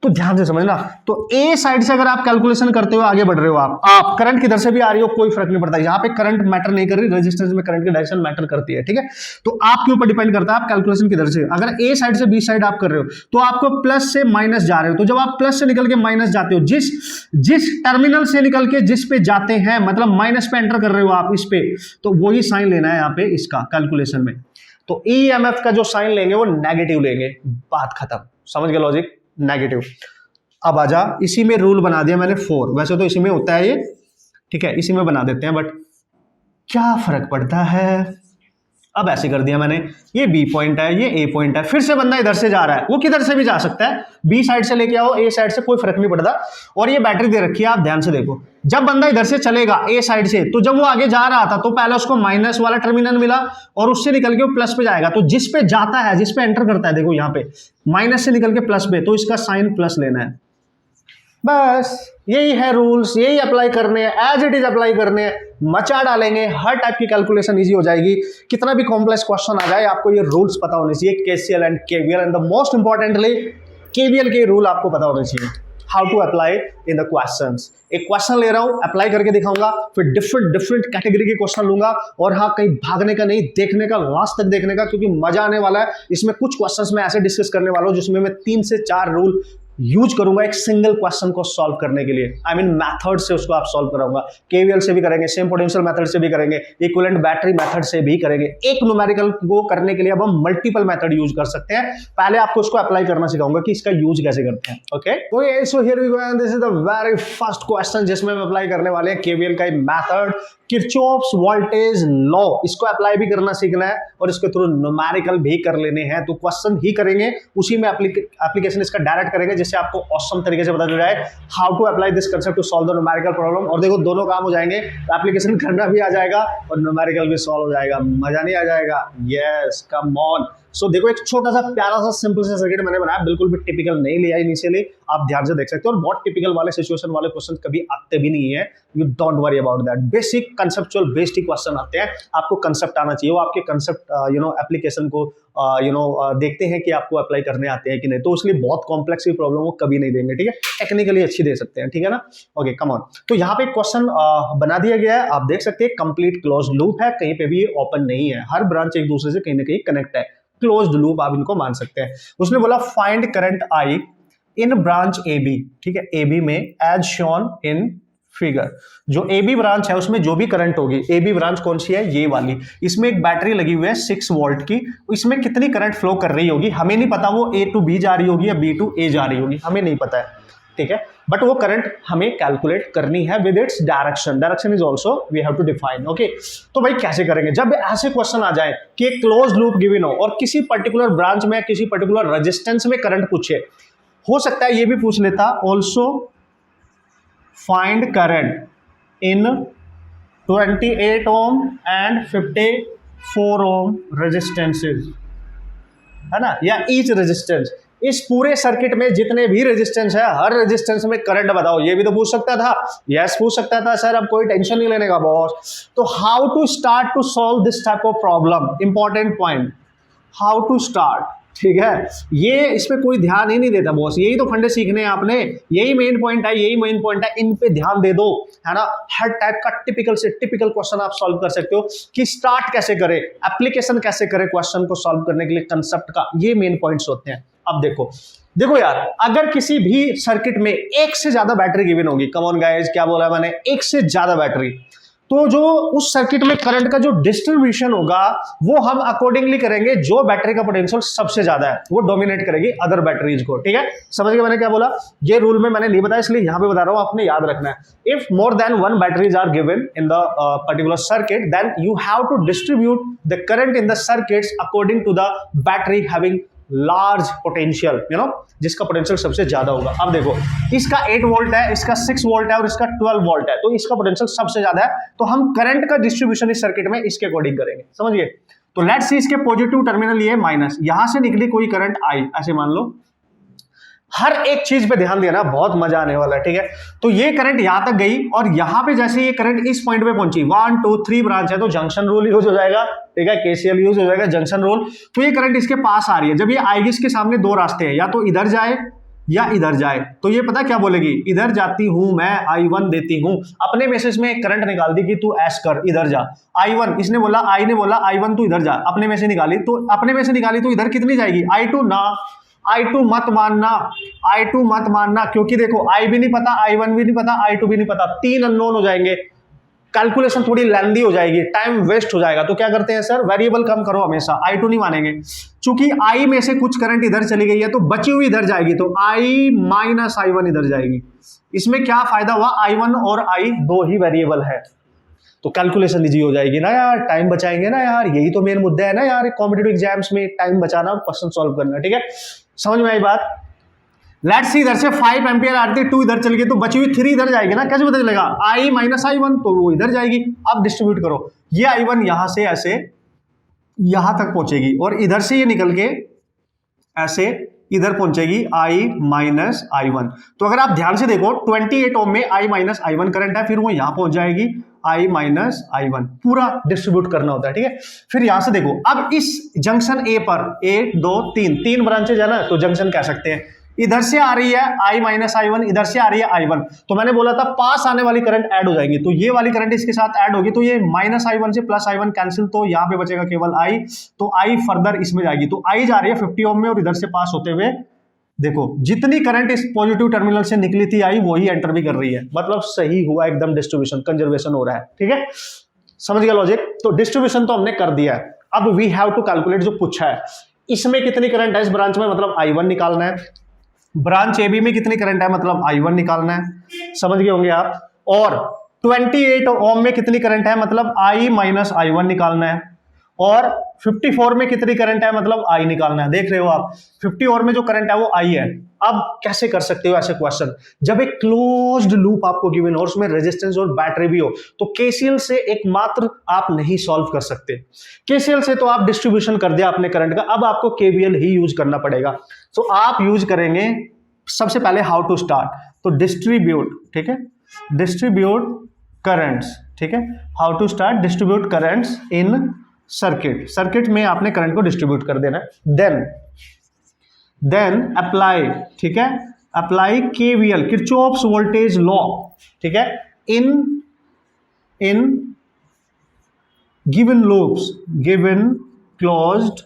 तो ध्यान से समझना, तो ए साइड से अगर आप कैलकुलेशन करते हो आगे बढ़ रहे हो, आप करंट किधर से भी आ रही हो कोई फर्क नहीं पड़ता, यहां पे करंट मैटर नहीं कर रही, रेजिस्टेंस में करंट की डायरेक्शन मैटर करती है, ठीक है। तो आपके ऊपर डिपेंड करता है आप कैलकुलेशन किधर से, अगर ए साइड से बी साइड आप कर रहे हो तो आपको प्लस से माइनस जा रहे हो, तो जब आप प्लस से निकल के माइनस जाते हो, जिस टर्मिनल से निकल के जिस पे जाते हैं, मतलब माइनस पे एंटर कर रहे हो आप इस पे, तो वही साइन लेना है यहाँ पे इसका कैलकुलेशन में। तो ईएमएफ का जो साइन लेंगे वो नेगेटिव लेंगे, बात खत्म, समझ गए लॉजिक, नेगेटिव। अब आजा, इसी में रूल बना दिया मैंने 4, वैसे तो इसी में होता है ये, ठीक है, इसी में बना देते हैं, बट क्या फर्क पड़ता है, अब ऐसे कर दिया मैंने, ये बी पॉइंट है, ये ए पॉइंट है, फिर से बंदा इधर से जा रहा है, वो किधर से भी जा सकता है, बी साइड से लेके आओ, ए साइड से, कोई फर्क नहीं पड़ता। और ये बैटरी दे रखी है, आप ध्यान से देखो, जब बंदा इधर से चलेगा ए साइड से, तो जब वो आगे जा रहा था तो पहले उसको माइनस वाला टर्मिनल मिला, और उससे निकल के वो प्लस पे जाएगा, तो जिस पे जाता है, जिस पे एंटर करता है, देखो यहाँ पे माइनस से निकल के प्लस पे, तो इसका साइन प्लस लेना है, बस यही है रूल्स, यही अप्लाई करने हैं, एज इट इज अप्लाई करने हैं, मचा डालेंगे, हर टाइप की कैलकुलेशन इजी हो जाएगी। कितना भी कॉम्प्लेक्स क्वेश्चन आ जाए, आपको ये रूल्स पता होने चाहिए, KCL and KVL, and the most importantly KVL के रूल आपको पता होने चाहिए, how to apply in the questions. एक क्वेश्चन ले रहा हूं, अप्लाई करके दिखाऊंगा, फिर डिफरेंट कैटेगरी के क्वेश्चन लूंगा, और हाँ, कहीं भागने का नहीं, देखने का, लास्ट तक देखने का, क्योंकि मजा आने वाला है इसमें। कुछ क्वेश्चंस मैं ऐसे डिस्कस करने वाला हूं जिसमें मैं 3 से 4 रूल यूज करूंगा एक सिंगल क्वेश्चन को सॉल्व करने के लिए, आई मीन मेथड से उसको आप सॉल्व कराऊंगा, केवीएल से भी करेंगे, सेम पोटेंशियल मेथड से भी करेंगे, इक्विवेलेंट बैटरी मेथड से भी करेंगे। एक न्यूमेरिकल को करने के लिए अब हम मल्टीपल मेथड यूज कर सकते हैं, पहले आपको उसको अप्लाई करना सिखाऊंगा कि इसका यूज कैसे करते हैं, ओके। तो so here we go, and this is the very first question जिसमें हम अप्लाई करने वाले हैं केवीएल का मेथड, किरचॉफ्स वोल्टेज लॉ। इसको अप्लाई भी करना सीखना है, और इसके थ्रू न्यूमेरिकल भी कर लेने हैं, तो क्वेश्चन ही करेंगे, उसी में एप्लीकेशन इसका डायरेक्ट करेंगे, जिससे आपको ऑसम तरीके से पता चल जाए how to apply this concept to solve the numerical problem. और देखो दोनों काम हो जाएंगे, एप्लीकेशन करना भी आ जाएगा और न्यूमेरिकल भी सॉल्व हो जाएगा, मजा नहीं आ जाएगा, यस कम ऑन। सो देखो एक छोटा सा प्यारा सा सिंपल सा सर्किट मैंने बनाया, बिल्कुल भी टिपिकल नहीं लिया इनिशियली, आप ध्यान से देख सकते हो, और बहुत टिपिकल वाले सिचुएशन वाले क्वेश्चन कभी आते भी नहीं है, you don't worry about that. Basic conceptual based question आते हैं, आपको कंसेप्ट आना चाहिए, वो आपके कंसेप्ट एप्लीकेशन को देखते हैं कि आपको अप्लाई करने आते हैं कि नहीं, तो इसलिए बहुत कॉम्प्लेक्स की प्रॉब्लम वो कभी नहीं देंगे, ठीक है, टेक्निकली अच्छी दे सकते हैं, ठीक है ना, ओके कम ऑन। तो यहाँ पे क्वेश्चन बना दिया गया है, आप देख सकते हैं कंप्लीट क्लोज लूप है, कहीं पे भी ओपन नहीं है, हर ब्रांच एक दूसरे से कहीं ना कहीं कनेक्ट है, क्लोज्ड लूप आप इनको मान सकते हैं। उसने बोला find current I in branch A B, ठीक है, ए बी में एज शोन इन फिगर। जो ए बी ब्रांच है उसमें जो भी करंट होगी, ए बी ब्रांच कौन सी है, ये वाली, इसमें एक बैटरी लगी हुई है 6 वोल्ट की, इसमें कितनी करंट फ्लो कर रही होगी हमें नहीं पता, वो ए टू बी जा रही होगी या बी टू ए जा रही होगी, हमें नहीं पता है, ठीक है, बट वो करंट हमें कैलकुलेट करनी है with its direction. Direction is also we have to define, okay. तो भाई कैसे करेंगे, जब ऐसे क्वेश्चन आ जाए कि एक क्लोज लूप गिवन हो और किसी पर्टिकुलर ब्रांच में किसी पर्टिकुलर रेजिस्टेंस में करंट पूछे, हो सकता है ये भी पूछ लेता also find current in 28 ohm and 54 ohm resistances, है ना, या ईच रेजिस्टेंस, इस पूरे सर्किट में जितने भी रेजिस्टेंस है हर रेजिस्टेंस में करंट बताओ, ये भी तो पूछ सकता था, यस पूछ सकता था सर, अब कोई टेंशन नहीं लेने का बॉस। तो how to start to solve this type of problem, important point, how to start, ठीक है, ये इसमें कोई ध्यान ही नहीं देता बॉस, यही तो फंडे सीखने हैं आपने, यही मेन पॉइंट है, यही मेन पॉइंट है, इन पे ध्यान दे दो, है ना। हर टाइप का टिपिकल से टिपिकल क्वेश्चन आप सॉल्व कर सकते हो कि स्टार्ट कैसे करें, एप्लीकेशन कैसे करें क्वेश्चन को सॉल्व करने के लिए, कंसेप्ट का, ये मेन पॉइंट्स होते हैं। अब देखो यार, अगर किसी भी सर्किट में एक से ज्यादा बैटरी गिवन होगी, कम ऑन गाइस, क्या बोला मैंने, एक से ज्यादा बैटरी, तो जो उस सर्किट में करंट का जो डिस्ट्रीब्यूशन होगा वो हम अकॉर्डिंगली करेंगे, जो बैटरी का पोटेंशियल सबसे ज्यादा है वो डोमिनेट करेगी अदर बैटरीज को, ठीक है, समझ गए मैंने क्या बोला, ये रूल में मैंने नहीं बताया इसलिए यहां पे बता रहा हूं, आपने याद रखना है। If more than one batteries are given in the particular circuit, then you have to distribute the current in the circuits according to the battery having large potential, you know, जिसका पोटेंशियल सबसे ज्यादा होगा। अब देखो, इसका 8 volt है, इसका 6 volt है और इसका 12 वोल्ट है, तो इसका पोटेंशियल सबसे ज्यादा है, तो हम करंट का डिस्ट्रीब्यूशन इस सर्किट में इसके अकॉर्डिंग करेंगे, समझ गए। तो लेट्स सी, इसके पॉजिटिव टर्मिनल ये माइनस, यहां से निकली कोई करंट आई, ऐसे मान लो, हर एक चीज पे ध्यान देना, बहुत मजा आने वाला है, ठीक है। तो ये करंट यहां तक गई और यहां पे जैसे ये करंट इस पॉइंट पे पहुंची, 1 2 3 ब्रांच है तो जंक्शन रूल यूज हो जाएगा, ठीक है, केसीएल यूज हो जाएगा, जंक्शन रूल। तो ये करंट इसके पास आ रही है, जब ये आएगी इसके सामने दो रास्ते हैं, या तो इधर जाए या इधर जाए, तो ये पता क्या बोलेगी, इधर जाती हूं मैं, I1 देती हूं, अपने मैसेज में करंट निकाल दी कि तू ऐश कर, इधर जा, I1, इसने बोला, आई ने बोला I1 तू इधर जा, अपने में से निकाली, तो अपने में से निकाली तो इधर कितनी जाएगी, I2 ना, I2 मत मानना, I2 मत मानना, क्योंकि देखो I भी नहीं पता, I1 भी नहीं पता, I2 भी नहीं पता, 3 अननोन हो जाएंगे, कैलकुलेशन थोड़ी लेंदी हो जाएगी, टाइम वेस्ट हो जाएगा। तो क्या करते हैं सर, वेरिएबल कम करो हमेशा, I2 नहीं मानेंगे, चूंकि I में से कुछ करंट इधर चली गई है तो बची हुई इधर जाएगी, तो I माइनस I1 इधर जाएगी। इसमें क्या फायदा हुआ, I1 और I दो ही वेरिएबल है, तो कैलकुलेशन इजी हो जाएगी ना यार, टाइम बचाएंगे ना यार, यही तो मेन मुद्दा है ना यार, कॉम्पिटिटिव एग्जाम्स में टाइम बचाना और क्वेश्चन सॉल्व करना, ठीक है, समझ में आई बात। लेट्स सी, इधर से 5 एम्पियर आती है, 2 इधर चल गई, तो बची हुई 3 इधर जाएगी ना, कैसे पता चलेगा, I माइनस I1, तो वो इधर जाएगी। अब डिस्ट्रीब्यूट करो, ये I1 यहां से ऐसे यहां तक पहुंचेगी और इधर से ये निकल के ऐसे इधर पहुंचेगी I माइनस I1। तो अगर आप ध्यान से देखो 28 ओम में I माइनस I1 करंट है, फिर वो यहां पहुंच जाएगी I माइनस I1, पूरा डिस्ट्रीब्यूट करना होता है, ठीक है। फिर यहां से देखो, अब इस जंक्शन A पर 1 2 3 ब्रांचेज है ना, तो जंक्शन कह सकते हैं, इधर से आ रही है I माइनस I1, इधर से आ रही है I1, तो मैंने बोला था पास आने वाली करंट ऐड हो जाएगी, तो ये वाली करंट इसके साथ ऐड होगी, तो ये माइनस I1 से प्लस I1 कैंसिल, तो यहां पे बचेगा केवल I, तो I फर्दर इसमें जाएगी, तो I जा रही है 50 ओम में और इधर से पास होते हुए देखो जितनी करंट इस पॉजिटिव टर्मिनल से निकली थी आई वही एंटर भी कर रही है, मतलब सही हुआ एकदम, डिस्ट्रीब्यूशन कंजर्वेशन हो रहा है, ठीक है, समझ गया लॉजिक। तो डिस्ट्रीब्यूशन तो हमने कर दिया है, अब वी हैव टू कैलकुलेट, जो पूछा है इसमें कितनी करंट है इस ब्रांच में, मतलब I1 निकालना है, ब्रांच ए बी में कितनी करंट है, मतलब I1 निकालना है, समझ गए होंगे आप, और 28 ओम में कितनी करंट है, मतलब I माइनस I1 निकालना है, और 54 में कितनी करंट है, मतलब I निकालना है। देख रहे हो आप 50 और में जो करंट है वो I है। अब कैसे कर सकते हो ऐसे क्वेश्चन, जब एक क्लोज्ड लूप आपको गिवन हो और उसमें रेजिस्टेंस और बैटरी भी हो, तो केसीएल से एकमात्र आप नहीं सॉल्व कर सकते। केसीएल से तो आप डिस्ट्रीब्यूशन कर दिया आपने करंट का, अब आपको केवीएल ही यूज करना पड़ेगा। तो आप यूज करेंगे सबसे पहले हाउ टू स्टार्ट, तो डिस्ट्रीब्यूट, ठीक है, डिस्ट्रीब्यूट करंट्स, ठीक है, how to start distribute currents in circuit, circuit में आपने करंट को डिस्ट्रीब्यूट कर देना है। देन अप्लाई, ठीक है, apply KVL, Kirchhoff's voltage law, ठीक है, in given loops, given closed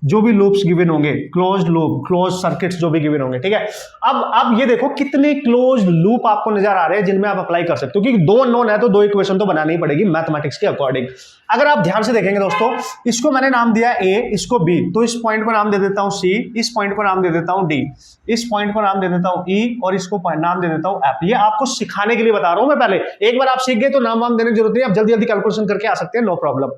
जो भी लूप्स गिवन होंगे, क्लोज्ड लूप, क्लोज सर्किट्स जो भी गिवन होंगे, ठीक है। अब ये देखो कितने क्लोज्ड लूप आपको नजर आ रहे हैं जिनमें आप अप्लाई कर सकते हो, क्योंकि दो अननोन है तो दो इक्वेशन तो बनानी ही पड़ेगी मैथमेटिक्स के अकॉर्डिंग। अगर आप ध्यान से देखेंगे दोस्तों, इसको मैंने नाम दिया ए, इसको बी, तो इस पॉइंट को नाम दे देता हूं सी, इस पॉइंट को नाम दे देता हूं डी, इस पॉइंट को नाम दे देता हूं ई, और इसको नाम दे देता हूं एफ। ये आपको सिखाने के लिए बता रहा हूं मैं, पहले एक बार आप सीख गए तो नाम वाम देने की जरूरत नहीं, आप जल्दी जल्दी कैलकुलेशन करके आ सकते हैं, नो प्रॉब्लम,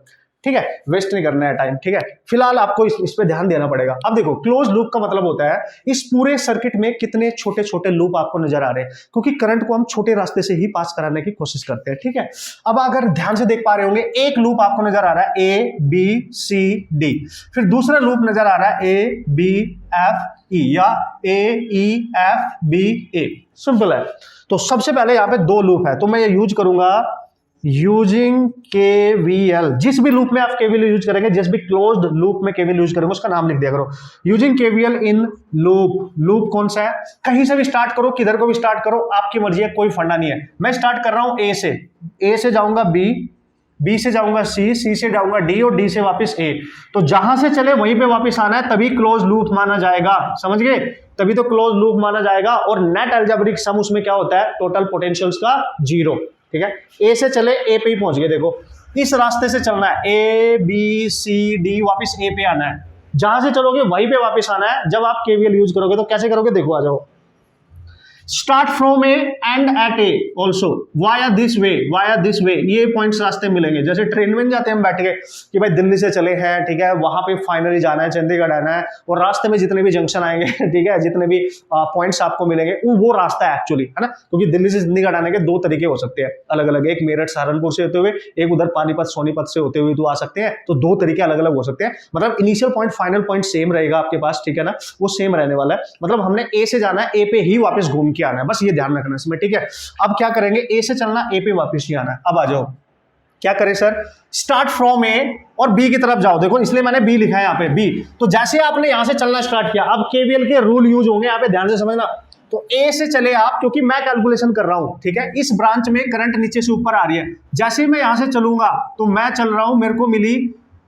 ठीक है, वेस्ट नहीं करना है टाइम, ठीक है। फिलहाल आपको इस पे ध्यान देना पड़ेगा। अब देखो क्लोज लूप का मतलब होता है इस पूरे सर्किट में कितने छोटे छोटे लूप आपको नजर आ रहे हैं, क्योंकि करंट को हम छोटे रास्ते से ही पास कराने की कोशिश करते हैं, ठीक है। अब अगर ध्यान से देख पा रहे होंगे, एक लूप आपको नजर आ रहा है ए बी सी डी, फिर दूसरा लूप नजर आ रहा है ए बी एफ ई या ए ई एफ बी ए, सिंपल है। तो सबसे पहले यहां पे दो लूप है, तो मैं ये यूज करूंगा यूजिंग केवीएल। जिस भी लूप में आप केवीएल यूज करेंगे, जिस भी क्लोज्ड लूप में केवीएल यूज करेंगे, उसका नाम लिख दिया करो, using KVL in loop. Loop कौन सा है, कहीं से भी स्टार्ट करो, किधर को भी स्टार्ट करो, आपकी मर्जी है, कोई फंडा नहीं है। मैं स्टार्ट कर रहा हूं ए से जाऊंगा बी, बी से जाऊंगा सी, सी से जाऊंगा डी, और डी से वापस ए। तो जहां से चले वहीं पे वापस आना है, तभी क्लोज लूप माना जाएगा, समझ गए, तभी तो क्लोज लूप माना जाएगा। और नेट अलजेब्रिक सम उसमें क्या होता है, टोटल पोटेंशियल्स का 0, ठीक है। ए से चले ए पे ही पहुंच गए, देखो इस रास्ते से चलना है, ए बी सी डी, वापस ए पे आना है, जहां से चलोगे वहीं पे वापस आना है। जब आप केवीएल यूज करोगे तो कैसे करोगे, देखो आ जाओ, start from A and at A also via this way, ये पॉइंट्स रास्ते मिलेंगे। जैसे ट्रेन में जाते हैं हम बैठ के कि भाई दिल्ली से चले हैं, ठीक है, वहां पे फाइनली जाना है, चंडीगढ़ आना है, और रास्ते में जितने भी जंक्शन आएंगे, ठीक है, जितने भी पॉइंट्स आपको मिलेंगे, वो रास्ता है एक्चुअली, है ना। क्योंकि दिल्ली से चंडीगढ़ आने के दो तरीके हो सकते हैं अलग अलग, एक मेरठ सहारनपुर से होते हुए, एक उधर पानीपत सोनीपत से होते हुए तो आ सकते हैं, तो दो तरीके अलग अलग हो सकते हैं। मतलब initial point final point same रहेगा आपके पास, ठीक है ना, वो सेम रहने वाला है। मतलब हमने ए से जाना है, ए पे ही वापस घूम के आना है, बस ये ध्यान रखना इसमें, ठीक है। अब क्या करेंगे, ए से चलना, ए पे वापस ही आना है। अब आ जाओ, क्या करें सर, स्टार्ट फ्रॉम ए और बी की तरफ जाओ, देखो इसलिए मैंने बी लिखा है यहाँ पे, बी। तो जैसे आपने यहां से चलना स्टार्ट किया, अब केवीएल के रूल यूज होंगे यहाँ पे, ध्यान से समझना। तो ए से चले आप, क्योंकि मैं कैलकुलेशन कर रहा हूं, ठीक है, इस ब्रांच में करंट नीचे से ऊपर आ रही है, जैसे ही मैं यहां से चलूंगा तो मैं चल रहा हूं, मेरे को मिली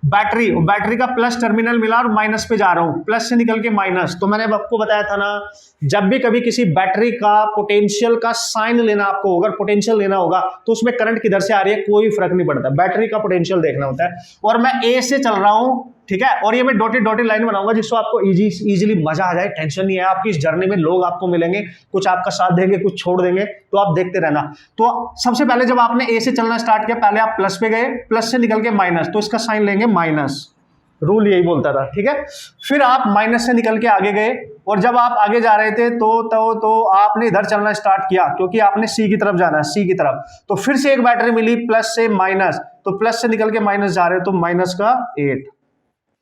बैटरी, और बैटरी का प्लस टर्मिनल मिला और माइनस पे जा रहा हूं, प्लस से निकल के माइनस। तो मैंने आपको बताया था ना, जब भी कभी किसी बैटरी का पोटेंशियल का साइन लेना आपको होगा, पोटेंशियल लेना होगा, तो उसमें करंट किधर से आ रही है कोई फर्क नहीं पड़ता, बैटरी का पोटेंशियल देखना होता है। और मैं ए से चल रहा हूं, ठीक है, और ये मैं डॉटेड लाइन बनाऊंगा जिससे आपको इजीली मजा आ जाए, टेंशन नहीं है आपकी इस जर्नी में। लोग आपको मिलेंगे, कुछ आपका साथ देंगे, कुछ छोड़ देंगे, तो आप देखते रहना। तो सबसे पहले जब आपने ए से चलना स्टार्ट किया, पहले आप प्लस पे गए, प्लस से निकल के माइनस, तो इसका साइन लेंगे माइनस, रूल यही बोलता था, ठीक है। फिर आप माइनस से निकल के आगे गए, और जब आप आगे जा रहे थे तो आपने इधर चलना स्टार्ट किया, क्योंकि आपने सी की तरफ जाना है, सी की तरफ। तो फिर से एक बैटरी मिली, प्लस से माइनस, तो प्लस से निकल के माइनस जा रहे हो, तो माइनस का 8,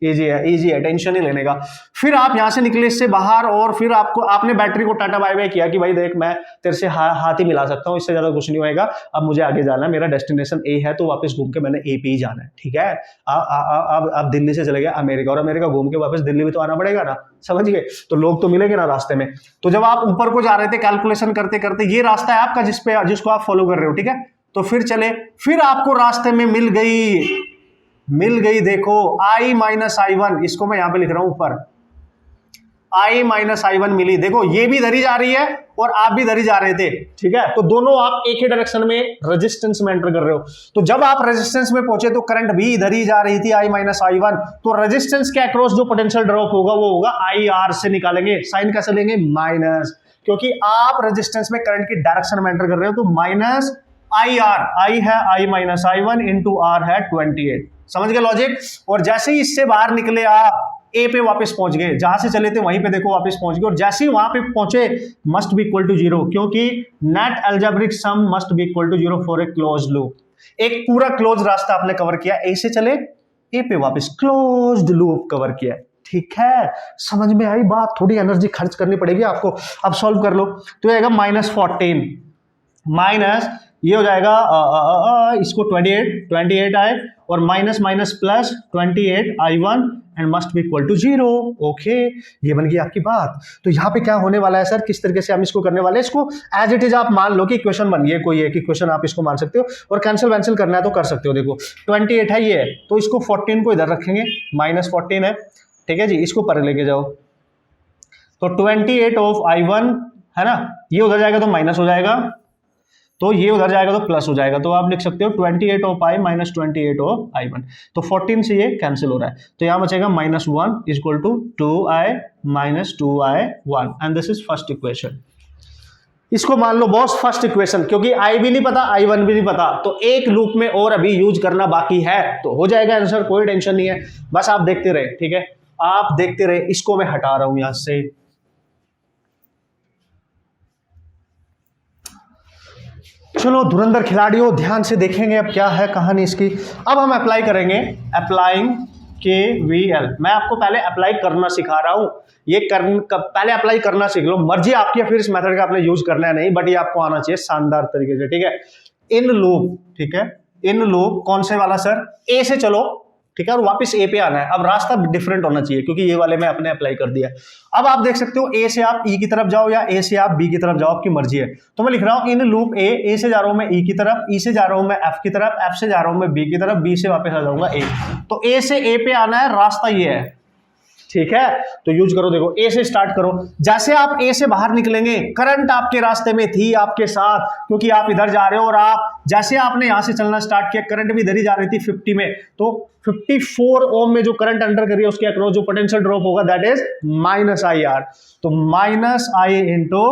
इजी है, टेंशन नहीं लेने का। फिर आप यहां से निकले इससे बाहर, और फिर आपने बैटरी को टाटा बाय बाय किया कि भाई देख मैं तेरे से हाथ ही मिला सकता हूं, इससे ज्यादा कुछ नहीं होएगा, अब मुझे आगे जाना है, मेरा डेस्टिनेशन ए है, तो वापस घूम के मैंने ए पे ही जाना है, ठीक है। अब दिल्ली से चले गए अमेरिका, और अमेरिका घूम के वापस दिल्ली भी तो आना पड़ेगा ना, समझ गए, तो लोग तो मिलेंगे ना रास्ते में। तो जब आप ऊपर को जा रहे थे कैलकुलेशन करते करते, ये रास्ता है आपका जिसको आप फॉलो कर रहे हो, ठीक है। तो फिर चले, फिर आपको रास्ते में मिल गई, देखो i माइनस i1, इसको मैं यहां पे लिख रहा हूं ऊपर, i माइनस i1 मिली, देखो ये भी धरी जा रही है और आप भी धरी जा रहे थे, ठीक है। तो दोनों आप एक ही डायरेक्शन में रेजिस्टेंस में एंटर कर रहे हो। तो जब आप रेजिस्टेंस में पहुंचे तो करंट भी इधर ही जा रही थी, i माइनस i1। तो रेजिस्टेंस के अक्रॉस जो पोटेंशियल ड्रॉप होगा वो होगा IR से निकालेंगे, साइन कैसे लेंगे, माइनस, क्योंकि आप रेजिस्टेंस में करंट की डायरेक्शन में एंटर कर रहे हो, तो माइनस IR, I है i minus i1 into R है 28, समझ गए लॉजिक। और जैसे ही इससे बाहर निकले आप ए पे वापस पहुंच गए, जहां से चले थे वहीं पे देखो वापस पहुंच गए, और जैसे ही वहां पे पहुंचे मस्ट बी इक्वल टू 0, क्योंकि net algebraic sum must be equal to 0 for a closed loop. एक पूरा क्लोज रास्ता आपने कवर किया, ए से चले ए पे वापस क्लोज्ड लूप कवर किया, ठीक है। समझ में आई बात, थोड़ी एनर्जी खर्च करनी पड़ेगी आपको। अब सॉल्व कर लो, तो आएगा -14 माइनस ये हो जाएगा इसको 28 आए, और minus minus plus 28 i1 and must be equal to 0। Okay, ये बन गई आपकी बात। तो यहाँ पे क्या होने वाला है सर, किस तरीके से हम इसको करने वाले हैं, इसको एज इट इज आप मान लो कि इक्वेशन बन गई, कोई एक इक्वेशन आप इसको मान सकते हो, और कैंसिल वैंसिल करना है तो कर सकते हो। देखो 28 है ये, तो इसको 14 को इधर रखेंगे, -14 है, ठीक है जी, इसको पर लेके जाओ। तो 28 ऑफ I1 है ना, ये उधर जाएगा तो माइनस हो जाएगा, तो ये उधर जाएगा तो प्लस हो जाएगा। तो आप लिख सकते हो 28 of I minus 28 of I1। तो 14 से ये कैंसिल हो रहा है, तो यहां बचेगा -1 equal to 2I minus 2I1 and this is first equation. इसको मान लो बॉस फर्स्ट इक्वेशन, क्योंकि I भी नहीं पता I1 भी नहीं पता, तो एक लूप में और अभी यूज करना बाकी है, तो हो जाएगा आंसर, कोई टेंशन नहीं है। बस आप देखते रहे, ठीक है, आप देखते रहे। इसको मैं हटा रहा हूं यहां से। चलो धुरंधर खिलाड़ियों, ध्यान से देखेंगे अब क्या है कहानी इसकी। अब हम अप्लाई करेंगे, अप्लाइंग KVL। मैं आपको पहले अप्लाई करना सिखा रहा हूं, पहले अप्लाई करना सीख लो, मर्जी आपकी है फिर इस मेथड का आपने यूज करना है नहीं, बट ये आपको आना चाहिए शानदार तरीके से, ठीक है। इन लूप, ठीक है, इन लूप कौन से वाला सर, ए से चलो, ठीक है, और वापस ए पे आना है। अब रास्ता डिफरेंट होना चाहिए क्योंकि ये वाले में आपने अप्लाई कर दिया। अब आप देख सकते हो ए से आप ई की तरफ जाओ या ए से आप बी की तरफ जाओ, आपकी मर्जी है। तो मैं लिख रहा हूं इन लूप ए से जा रहा हूं मैं ई की तरफ, ई से जा रहा हूं मैं एफ की तरफ, एफ से जा रहा हूं मैं बी की तरफ, बी से वापस आ जाऊंगा ए। तो ए से ए पे आना है, रास्ता ये है, ठीक है। तो यूज करो, देखो ए से स्टार्ट करो। जैसे आप ए से बाहर निकलेंगे, करंट आपके रास्ते में थी आपके साथ, क्योंकि आप इधर जा रहे हो, और आप जैसे आपने यहां से चलना स्टार्ट किया, करंट भी इधर ही जा रही थी 50 में, तो 54 ओम में जो करंट अंडर कर रही है उसके अक्रॉस जो पोटेंशियल ड्रॉप होगा दैट इज -IR। तो -I इंटू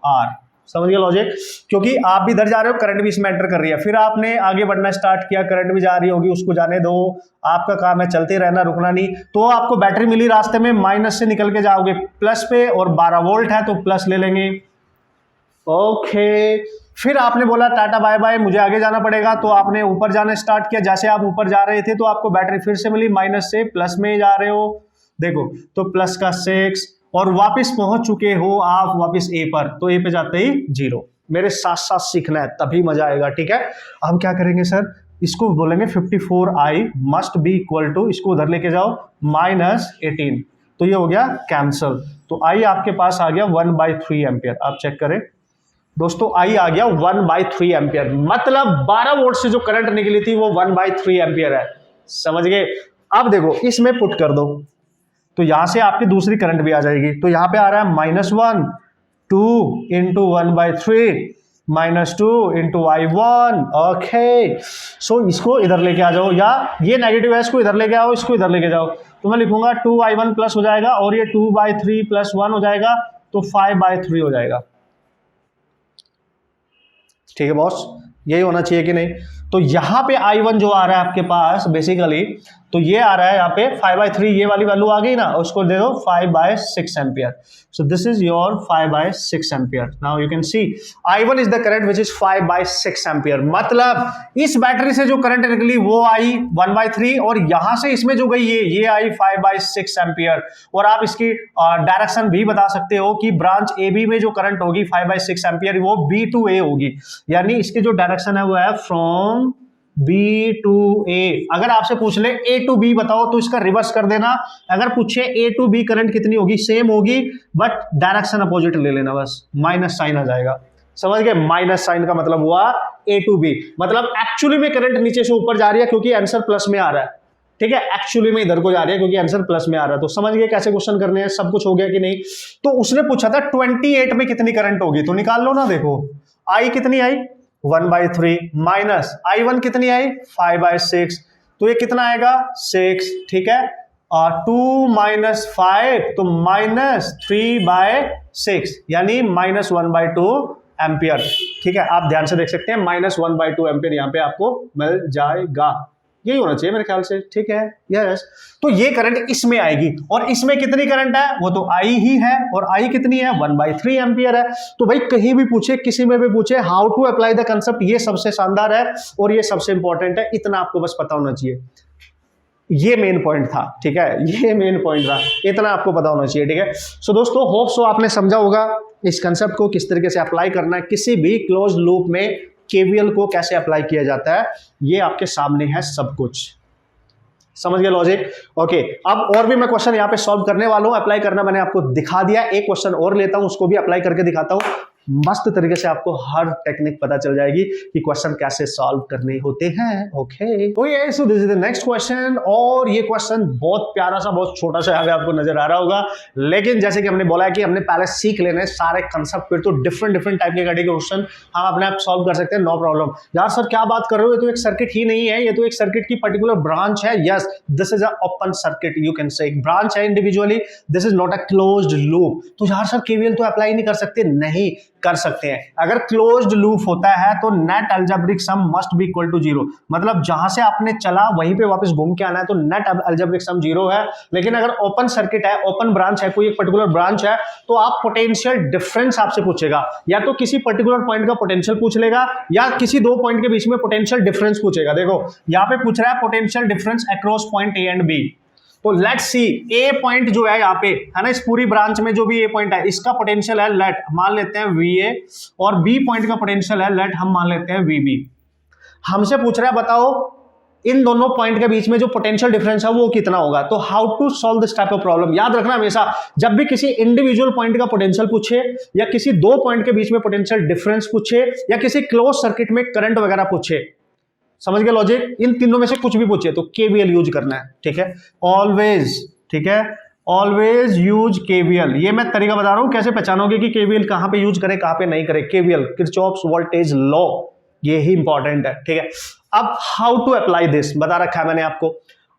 आर, समझ गए लॉजिक, क्योंकि आप भी इधर जा रहे हो, करंट भी इसमें एंटर कर रही है, फिर आपने आगे बढ़ना स्टार्ट किया, करंट भी जा रही होगी, उसको जाने दो, आपका काम है चलते रहना, रुकना नहीं। तो आपको बैटरी मिली रास्ते में, माइनस से निकल के जाओगे प्लस पे, और 12 वोल्ट है तो प्लस ले लेंगे, ओके। फिर आपने बोला टाटा बाय बाय, मुझे आगे जाना पड़ेगा, तो आपने ऊपर जाना स्टार्ट किया। जैसे आप ऊपर जा रहे थे तो आपको बैटरी फिर से मिली, माइनस से प्लस में जा रहे हो, देखो, तो प्लस का 6, और वापस पहुंच चुके हो आप वापस ए पर, तो ए पे जाते ही 0। मेरे साथ साथ सीखना है तभी मजा आएगा, ठीक है। अब क्या करेंगे सर, इसको बोलेंगे 54I must be equal to, इसको उधर लेके जाओ, -18, तो ये हो गया कैंसल। तो I आपके पास आ गया 1/3 एम्पियर। आप चेक करें दोस्तों, I आ गया 1/3 एम्पियर, मतलब 12 वोल्ट से जो करंट निकली थी वो 1/3 एम्पियर है, समझ गए। अब देखो इसमें पुट कर दो, तो यहां से आपकी दूसरी करंट भी आ जाएगी। तो यहां पे आ रहा है -1, 2 इंटू 1/3, -2 इंटू I1, ओके। सो इसको इधर लेके आ जाओ, या ये नेगेटिव है इसको इधर लेके आओ, इसको इधर लेके जाओ, तो मैं लिखूंगा 2I1 प्लस हो जाएगा, और ये 2/3 प्लस 1 हो जाएगा, तो 5/3 हो जाएगा, ठीक है बॉस, यही होना चाहिए कि नहीं। तो यहां पे I1 जो आ रहा है आपके पास बेसिकली, तो ये आ रहा है यहाँ पे 5/3, ये वाली वैल्यू आ गई ना, उसको दे दो 5/6 ampere. So this is your 5/6 ampere. Now you can see I1 is the current which is 5/6 ampere, मतलब इस बैटरी से जो करंट निकली वो आई 1/3, और यहां से इसमें जो गई ये आई 5/6 एम्पियर। और आप इसकी डायरेक्शन भी बता सकते हो कि ब्रांच ए बी में जो करंट होगी 5/6 एम्पियर वो B to A होगी, यानी इसकी जो डायरेक्शन है वो है फ्रॉम B to A। अगर आपसे पूछ ले A to B बताओ तो इसका रिवर्स कर देना, अगर पूछे A to B करंट कितनी होगी, सेम होगी, बट डायरेक्शन अपोजिट ले लेना, बस माइनस साइन आ जाएगा, समझ गए। माइनस साइन का मतलब हुआ A to B, मतलब एक्चुअली में करंट नीचे से ऊपर जा रही है क्योंकि आंसर प्लस में आ रहा है, ठीक है, एक्चुअली में इधर को जा रही है क्योंकि आंसर प्लस में आ रहा है। तो समझ गए कैसे क्वेश्चन करने हैं, सब कुछ हो गया कि नहीं। तो उसने पूछा था 28 में कितनी करंट होगी, तो निकाल लो ना, देखो I कितनी आई 1/3 माइनस I1 कितनी आई 5/6, तो ये कितना आएगा 6, ठीक है, 2 - 5 तो -3/6, यानी -1/2 एम्पियर, ठीक है। आप ध्यान से देख सकते हैं -1/2 एम्पियर यहाँ पे आपको मिल जाएगा, यही होना चाहिए मेरे ख्याल से, ठीक है, यस। तो ये करंट इसमें आएगी, और इसमें कितनी करंट है वो तो I ही है, और I कितनी है 1/3 एम्पियर है। तो भाई कहीं भी पूछे, किसी में भी पूछे, how to apply the concept, ये सबसे शानदार है और ये सबसे इंपॉर्टेंट है, इतना आपको बस पता होना चाहिए। ये मेन पॉइंट था, ठीक है, ये मेन पॉइंट था, इतना आपको पता होना चाहिए, ठीक है। सो दोस्तों होप सो आपने समझा होगा इस कंसेप्ट को किस तरीके से अप्लाई करना है, किसी भी क्लोज लूप में केवीएल को कैसे अप्लाई किया जाता है, ये आपके सामने है सब कुछ, समझ गए लॉजिक, ओके। अब और भी मैं क्वेश्चन यहाँ पे सॉल्व करने वाला हूँ, अप्लाई करना मैंने आपको दिखा दिया, एक क्वेश्चन और लेता हूँ उसको भी अप्लाई करके दिखाता हूँ। मस्त तरीके से आपको हर टेक्निक पता चल जाएगी कि क्वेश्चन कैसे सॉल्व करने होते हैं। ओके, तो ये so this is the next question, और ये क्वेश्चन बहुत प्यारा सा, बहुत छोटा सा यहाँ आपको नजर आ रहा होगा, लेकिन जैसे कि हमने बोला है कि हमने पहले सीख लेने सारे कंसेप्ट, फिर तो डिफरेंट डिफरेंट टाइप के कैटेगरी क्वेश्चन हम अपने आप सॉल्व कर सकते हैं, नो प्रॉब्लम। यार सर क्या बात कर रहे हो, ये तो एक सर्किट ही नहीं है, ये तो एक सर्किट की पर्टिकुलर ब्रांच है। Yes, this is a open circuit, you can say एक ब्रांच है individually, this is not a closed loop. तो यार सर केवीएल तो अप्लाई नहीं कर सकते, नहीं कर सकते हैं। अगर क्लोज्ड लूप होता है तो net algebraic sum must be equal to 0, मतलब जहां से आपने चला वहीं पे वापस घूम के आना है, तो नेट अलजेब्रिक सम 0 है। लेकिन अगर ओपन सर्किट है, ओपन ब्रांच है, कोई एक पर्टिकुलर ब्रांच है, तो आप पोटेंशियल डिफरेंस आपसे पूछेगा, या तो किसी पर्टिकुलर पॉइंट का पोटेंशियल पूछ लेगा, या किसी दो पॉइंट के बीच में पोटेंशियल डिफरेंस पूछेगा। देखो यहां पे पूछ रहा है potential difference across point A and B. तो लेट्स सी, ए पॉइंट जो है यहाँ पे है ना, इस पूरी ब्रांच में जो भी ए पॉइंट है, इसका पोटेंशियल है लेट मान लेते हैं VA, और बी पॉइंट का पोटेंशियल है लेट हम मान लेते हैं VB। हमसे पूछ रहा है बताओ इन दोनों पॉइंट के बीच में जो पोटेंशियल डिफरेंस है वो कितना होगा। तो how to solve this type of problem, याद रखना हमेशा जब भी किसी इंडिविजुअल पॉइंट का पोटेंशियल पूछे, या किसी दो पॉइंट के बीच में पोटेंशियल डिफरेंस पूछे, या किसी क्लोज सर्किट में करंट वगैरह पूछे, समझ गए लॉजिक, इन तीनों में से कुछ भी पूछे तो केवीएल यूज करना है, ठीक है, ऑलवेज, ठीक है, ऑलवेज यूज केवीएल। ये मैं तरीका बता रहा हूं कैसे पहचानोगे कि केवीएल कहां पे यूज करें कहां पे नहीं करें। केवीएल, किरचॉफ्स वोल्टेज लॉ, ये ही इंपॉर्टेंट है, ठीक है। अब हाउ टू अप्लाई दिस बता रखा है मैंने आपको।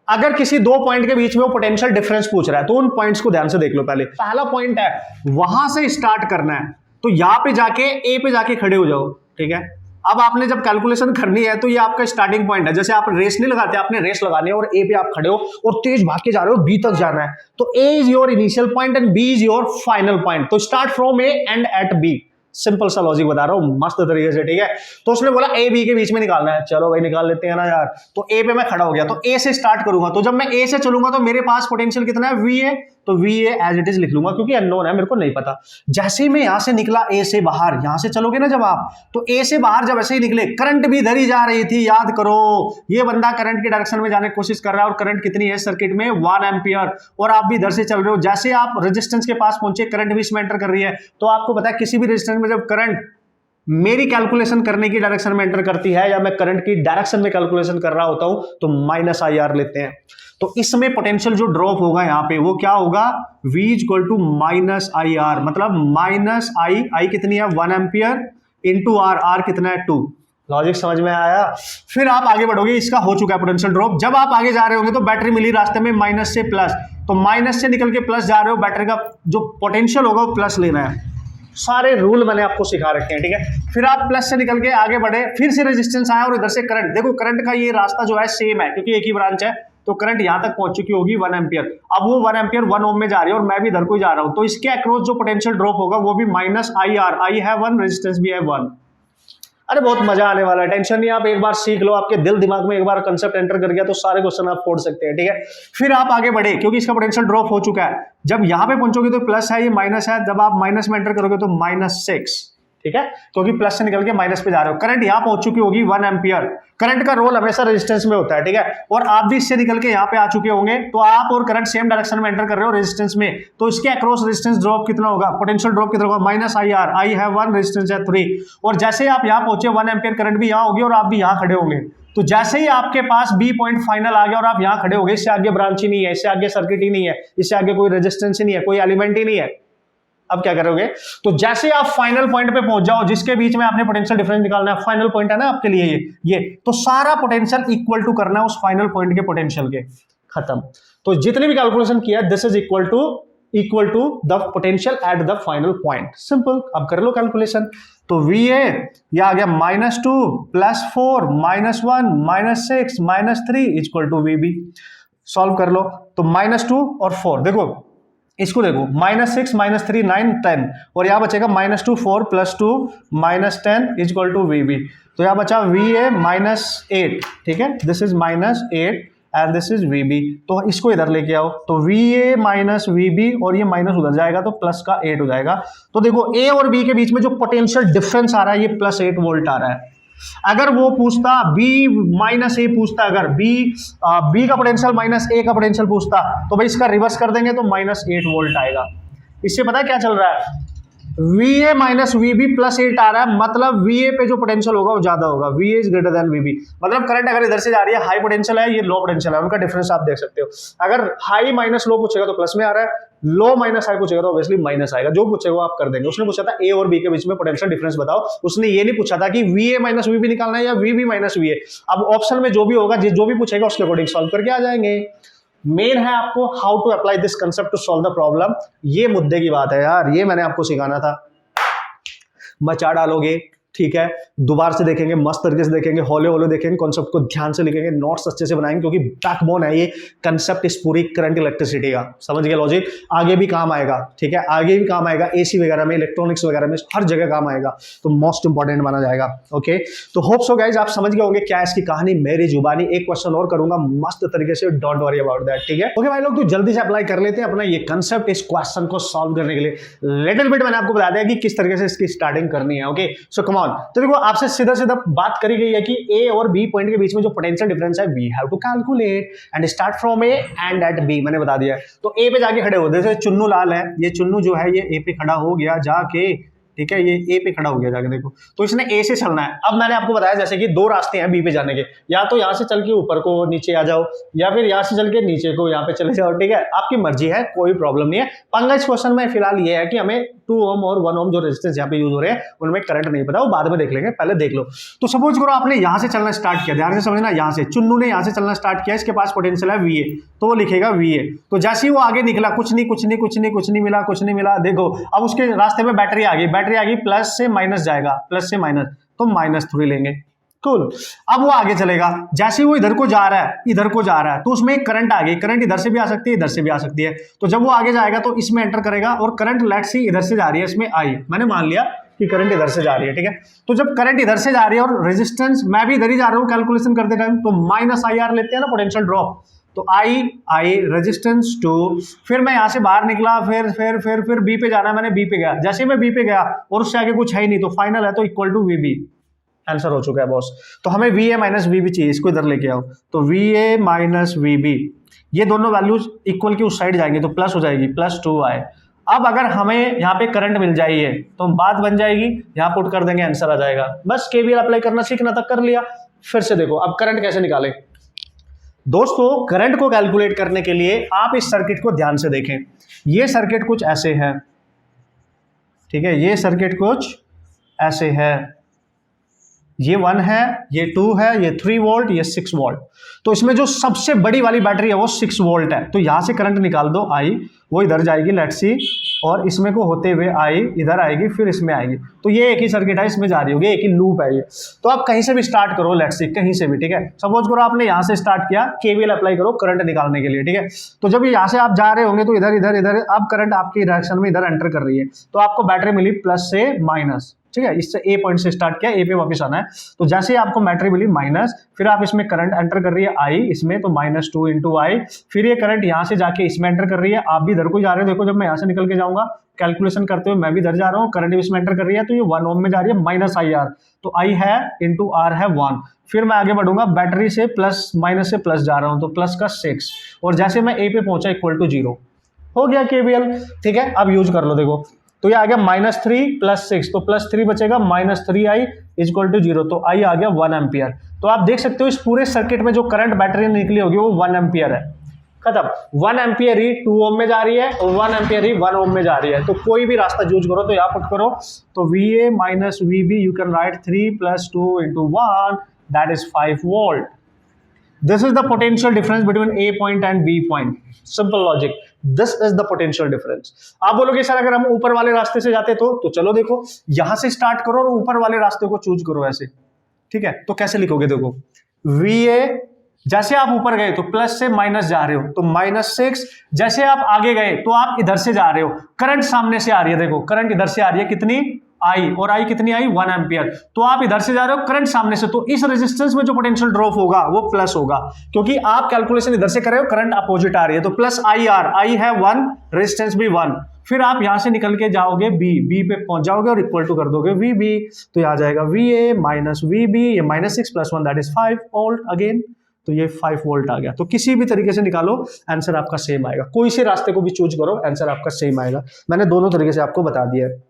अगर किसी दो पॉइंट के बीच में वो पोटेंशियल डिफरेंस पूछ रहा है तो उन पॉइंट्स को ध्यान से देख लो। पहले पहला पॉइंट है, वहां से स्टार्ट करना है, तो यहां पे जाके ए पे जाके खड़े हो जाओ, ठीक है। अब आपने जब कैलकुलेशन करनी है तो ये आपका स्टार्टिंग पॉइंट है। जैसे आप रेस नहीं लगाते, आपने रेस लगानी है और ए पे आप खड़े हो और तेज भाग के जा रहे हो, बी तक जाना है, तो A is your initial point and B is your final point. तो start from A and at B, simple सा लॉजिक बता रहा हूं मस्त तरीके से, ठीक है। तो उसने बोला ए बी के बीच में निकालना है, चलो भाई निकाल लेते हैं ना यार। तो ए पे मैं खड़ा हो गया, तो ए से स्टार्ट करूंगा, तो जब मैं ए से चलूंगा तो मेरे पास पोटेंशियल कितना है, वी ए, तो V A as it is लिख लूंगा क्योंकि अननोन है, मेरे को नहीं पता। जैसे ही मैं यहां से निकला ए से बाहर, यहां से चलोगे ना जब आप, तो ए से बाहर जब ऐसे ही निकले, करंट भी इधर ही जा रही थी, याद करो। ये बंदा करंट की डायरेक्शन में जाने की कोशिश कर रहा है, और करंट कितनी है सर्किट में, 1 एम्पियर, और आप भी इधर से चल रहे हो। जैसे आप रेजिस्टेंस के पास पहुंचे, करंट भी इसमें एंटर कर रही है। तो आपको पता है किसी भी रेजिस्टेंस में जब करंट मेरी कैलकुलेशन करने की डायरेक्शन में एंटर करती है, या मैं करंट की डायरेक्शन में कैलकुलेशन कर रहा होता हूं, तो माइनस IR लेते हैं। तो इसमें पोटेंशियल जो ड्रॉप होगा यहां पे वो क्या होगा, V equal to minus IR, मतलब माइनस I कितनी है 1 एम्पियर इंटू R कितना है 2। लॉजिक समझ में आया। फिर आप आगे बढ़ोगे, इसका हो चुका है पोटेंशियल ड्रॉप। जब आप आगे जा रहे होंगे तो बैटरी मिली रास्ते में माइनस से प्लस, तो माइनस से निकल के प्लस जा रहे हो, बैटरी का जो पोटेंशियल होगा वो प्लस लेना है। सारे रूल मैंने आपको सिखा रखे हैं, ठीक है। फिर आप प्लस से निकल के आगे बढ़े, फिर से रेजिस्टेंस आया और इधर से करंट, देखो करंट का ये रास्ता जो है सेम है क्योंकि एक ही ब्रांच है, तो करंट यहां तक पहुंच चुकी होगी 1 एम्पियर। अब वो 1 एम्पियर 1 ओम में जा रही है और मैं भी इधर को जा रहा हूं, तो इसके अक्रॉस जो पोटेंशियल ड्रॉप होगा वो भी माइनस IR, I है 1, रेजिस्टेंस भी है 1। अरे बहुत मजा आने वाला है, टेंशन नहीं, आप एक बार सीख लो, आपके दिल दिमाग में एक बार कंसेप्ट एंटर कर गया तो सारे क्वेश्चन आप फोड़ सकते हैं, ठीक है। फिर आप आगे बढ़े क्योंकि इसका पोटेंशियल ड्रॉप हो चुका है। जब यहां पे पहुंचोगे तो प्लस है, ये माइनस है, जब आप माइनस में एंटर करोगे तो -6, ठीक है, क्योंकि प्लस से निकल के माइनस पे जा रहे हो। करंट यहां पहुंच चुकी होगी 1 एम्पियर। करंट का रोल हमेशा रेजिस्टेंस में होता है, ठीक है, और आप भी इससे निकल के यहां पे आ चुके होंगे, तो आप और करंट सेम डायरेक्शन में एंटर कर रहे हो रेजिस्टेंस में, तो इसके अक्रॉस रेजिस्टेंस ड्रॉप कितना होगा, पोटेंशियल ड्रॉप कितना होगा, माइनस IR, I है 1, रेजिस्टेंस है 3, और जैसे ही आप यहां पहुंचे 1 एम्पियर करंट भी यहां होगी और आप भी यहां खड़े होंगे। तो जैसे ही आपके पास बी पॉइंट फाइनल आ गया और आप यहां खड़े हो गए, इससे आगे ब्रांच ही नहीं है, इससे आगे सर्किट ही नहीं है, इससे आगे कोई रेजिस्टेंस ही नहीं है, कोई एलिमेंट ही नहीं है। अब क्या करोगे, तो जैसे आप फाइनल पॉइंट पे पहुंच जाओ जिसके बीच में आपने पोटेंशियल डिफरेंस निकालना है, फाइनल पॉइंट है ना आपके लिए ये तो सारा पोटेंशियल इक्वल टू करना है उस फाइनल पॉइंट के पोटेंशियल के, खत्म। तो जितने भी कैलकुलेशन किया, this is equal to the potential at the final point, simple. अब कर लो कैलकुलेशन, तो VA ये आ गया -2 +4 -1 -6 -3 इक्वल टू VB। सॉल्व कर लो, तो -2 और 4, देखो इसको देखो, -6 -3 9 10, और यहां बचेगा -2 4 +2 -10 इक्वल टू VB। तो यहां बचा VA -8, ठीक है, this is -8 and this is VB। तो इसको इधर लेके आओ, तो VA माइनस VB, और ये माइनस उधर जाएगा तो प्लस का 8 हो जाएगा। तो देखो A और B के बीच में जो पोटेंशियल डिफरेंस आ रहा है ये +8 वोल्ट आ रहा है। अगर वो पूछता B -A पूछता, अगर B का पोटेंशियल -A का पोटेंशियल पूछता, तो भाई इसका रिवर्स कर देंगे तो -8 वोल्ट आएगा। इससे पता है क्या चल रहा है, V A minus V B plus 8 आ रहा है, मतलब वी ए पे जो पोटेंशियल होगा वो ज्यादा होगा, V A is greater than V B. मतलब करंट अगर इधर से जा रही है, हाई पोटेंशियल है, ये लो पोटेंशियल है, उनका डिफरेंस आप देख सकते हो। अगर हाई माइनस लो पूछेगा तो प्लस में आ रहा है, लो माइनस हाई पूछेगा तो ऑब्वियसली माइनस आएगा। जो पूछेगा वो आप कर देंगे। उसने पूछा था ए और बी के बीच में पोटेंशियल डिफरेंस बताओ, उसने ये नहीं पूछा था कि V A minus V B निकालना है या V B minus V A. अब ऑप्शन में जो भी होगा, जो भी पूछेगा उसके अकॉर्डिंग सॉल्व करके आ जाएंगे। मेन है आपको how to apply this concept to solve the problem, ये मुद्दे की बात है यार, ये मैंने आपको सिखाना था। मचा डालोगे, ठीक है, दोबारा से देखेंगे, मस्त तरीके से देखेंगे, हौले हौले देखेंगे, कॉन्सेप्ट को ध्यान से लिखेंगे, नोट्स अच्छे से बनाएंगे, क्योंकि बैकबोन है ये कंसेप्ट इस पूरी करंट इलेक्ट्रिसिटी का। समझ गए लॉजिक? आगे भी काम आएगा, ठीक है, आगे भी काम आएगा, एसी वगैरह में, इलेक्ट्रॉनिक्स वगैरह में, हर जगह काम आएगा, तो मोस्ट इंपॉर्टेंट माना जाएगा। ओके, तो होप सो गाइज आप समझ गए होंगे क्या इसकी कहानी मेरी जुबानी। एक क्वेश्चन और करूंगा मस्त तरीके से, डोंट वरी अबाउट दैट, ठीक है। ओके भाई लोग, तो जल्दी से अप्लाई कर लेते हैं अपना ये कंसेप्ट इस क्वेश्चन को सॉल्व करने के लिए। लिटिल बिट मैंने आपको बता दिया कि किस तरीके से इसकी स्टार्टिंग करनी है। Okay, so come on. तो देखो आपसे सीधा सीधा बात करी गई है कि ए और बी पॉइंट के बीच में जो पोटेंशियल डिफरेंस है, we have to calculate and start from A and at B. मैंने बता दिया है। तो ए पे जाके खड़े हो, जैसे चुन्नू लाल है, ये चुन्नू जो है ये ए पे खड़ा हो गया जाके, ठीक है, ये ए पे खड़ा हो गया जाके, देखो तो इसने ए से चलना है। अब मैंने आपको बताया जैसे कि दो रास्ते हैं बी पे जाने के, या तो यहाँ से चल के ऊपर को नीचे आ जाओ, या फिर यहाँ से चल के नीचे को यहाँ पे चले जाओ, ठीक है, आपकी मर्जी है, कोई प्रॉब्लम नहीं है। पंगा इस क्वेश्चन में फिलहाल ये है कि हमें 2 ओम और 1 ओम जो रेजिस्टेंस यहाँ पे यूज हो रहे हैं उनमें करंट नहीं पता, वो बाद में देख लेंगे, पहले देख लो। तो सपोज करो आपने यहाँ से चलना स्टार्ट किया, ध्यान से समझना, यहाँ से चुन्नू ने यहाँ से चलना स्टार्ट किया, इसके पास पोटेंशियल है वी ए, तो वो लिखेगा वी ए। तो जैसे ही वो आगे निकला, कुछ नहीं कुछ नहीं कुछ नहीं कुछ नहीं मिला, कुछ नहीं मिला, देखो अब उसके रास्ते में बैटरी आ गई, बैटरी आ गई, प्लस से माइनस जाएगा, प्लस से माइनस, तो -3 लेंगे, कूल। अब वो आगे चलेगा, जैसे वो इधर को जा रहा है, इधर को जा रहा है, तो उसमें एक करंट आ गई, करंट इधर से भी आ सकती है, इधर से भी आ सकती है। तो जब वो आगे जाएगा तो इसमें एंटर करेगा, और करंट लेट्स सी इधर से जा रही है, इसमें आई, मैंने मान लिया कि करंट इधर से जा रही है, ठीक है। तो जब करंट इधर से जा रही है और रेजिस्टेंस मैं भी इधर ही जा रहा हूँ कैलकुलेशन करते टाइम, तो -IR लेते हैं ना, पोटेंशियल ड्रॉप, तो आई रेजिस्टेंस टू, फिर मैं यहां से बाहर निकला, फिर बी पे जाना, मैंने बी पे गया, जैसे मैं बी पे गया और उससे आगे कुछ है ही नहीं, तो फाइनल है तो equal to V B, answer हो चुका है बॉस। तो हमें V A minus V B चाहिए, इसको इधर लेके आओ, तो V A minus V B, ये दोनों वैल्यूज इक्वल की उस साइड जाएंगे, तो प्लस हो जाएगी, +2 आए। अब अगर हमें यहाँ पे करंट मिल जाइए तो बात बन जाएगी, यहाँ पुट कर देंगे, आंसर आ जाएगा। बस केवीएल अप्लाई करना सीखना था, कर लिया। फिर से देखो अब करंट कैसे निकालें दोस्तों। करंट को कैलकुलेट करने के लिए आप इस सर्किट को ध्यान से देखें। ये सर्किट कुछ ऐसे है, ठीक है, ये सर्किट कुछ ऐसे है, ये 1 है, ये 2 है, ये 3 वोल्ट, ये 6 वोल्ट। तो इसमें जो सबसे बड़ी वाली बैटरी है वो 6 वोल्ट है, तो यहां से करंट निकाल दो, आई वो इधर जाएगी, लेट्स सी, और इसमें को होते हुए आई इधर आएगी, फिर इसमें आएगी। तो ये एक ही सर्किट है, इसमें जा रही होगी, एक ही लूप है ये। तो आप कहीं से भी स्टार्ट करो, लेट्स सी कहीं से भी, ठीक है। सपोज करो आपने यहाँ से स्टार्ट किया, केवीएल अप्लाई करो करंट निकालने के लिए, ठीक है। तो जब यहाँ से आप जा रहे होंगे तो इधर इधर इधर, अब करंट आपकी डायरेक्शन में इधर एंटर कर रही है, तो आपको बैटरी मिली प्लस से माइनस, ठीक है। इससे ए पॉइंट से स्टार्ट किया, ए पे वापस आना है, तो जैसे आपको बैटरी मिली माइनस, फिर आप इसमें करंट एंटर कर रही है आई इसमें, तो -2 इंटू आई, फिर ये करंट यहाँ से जाके इसमें एंटर कर रही है, आप भी इधर को जा रहे हो। देखो जब मैं यहाँ से निकल के जाऊंगा कैलकुलेशन करते हुए, मैं भी इधर जा रहा हूँ, करंट भी इसमें एंटर कर रही है, तो ये 1 ओम में जा रही है, -IR, तो आई है इंटू आर है 1। फिर मैं आगे बढ़ूंगा, बैटरी से प्लस माइनस से प्लस जा रहा हूँ, तो प्लस का 6, और जैसे मैं ए पे पहुंचा इक्वल टू 0 हो गया केवीएल, ठीक है। अब यूज कर लो, देखो तो ये आ गया -3 + 6, तो +3 बचेगा, -3i इक्वल टू 0, तो आई आ गया 1 एम्पियर। तो आप देख सकते हो इस पूरे सर्किट में जो करंट बैटरी निकली होगी वो 1 एम्पियर है, खत्म। 1 एम्पियर ही 2 ओम में जा रही है और 1 एम्पियर ही 1 ओम में जा रही है। तो कोई भी रास्ता यूज करो, तो यहाँ पुट करो, तो VA minus VB you can write 3 + 2 × 1, that is 5 volt. This is the potential difference between A point and B point. Simple logic. This is the potential difference. आप बोलोगे सर अगर हम ऊपर वाले रास्ते से जाते तो चलो देखो यहां से स्टार्ट करो और ऊपर वाले रास्ते को चूज करो ऐसे, ठीक है। तो कैसे लिखोगे, देखो VA, जैसे आप ऊपर गए तो प्लस से माइनस जा रहे हो, तो -6, जैसे आप आगे गए तो आप इधर से जा रहे हो, करंट सामने से आ रही है, देखो करंट इधर से आ रही है, कितनी आई, और आई कितनी आई 1 एम्पियर, तो आप इधर से जा रहे हो, करंट सामने से, तो इस रेजिस्टेंस में जो पोटेंशियल ड्रॉप होगा वो प्लस होगा, क्योंकि आप कैलकुलेशन इधर से कर रहे हो, करंट अपोजिट आ रही है, तो +IR, आई है 1, रेजिस्टेंस भी 1, फिर आप यहां से निकल के जाओगे बी पे पहुंच जाओगे और इक्वल टू कर दोगे VB, तो यहां जाएगा VA माइनस VB, ये -6 + 1 दैट इज 5 वोल्ट अगेन, तो ये 5 वोल्ट आ गया। तो किसी भी तरीके से निकालो आंसर आपका सेम आएगा, कोई से रास्ते को भी चूज करो आंसर आपका सेम आएगा। मैंने दोनों तरीके से आपको बता दिया है।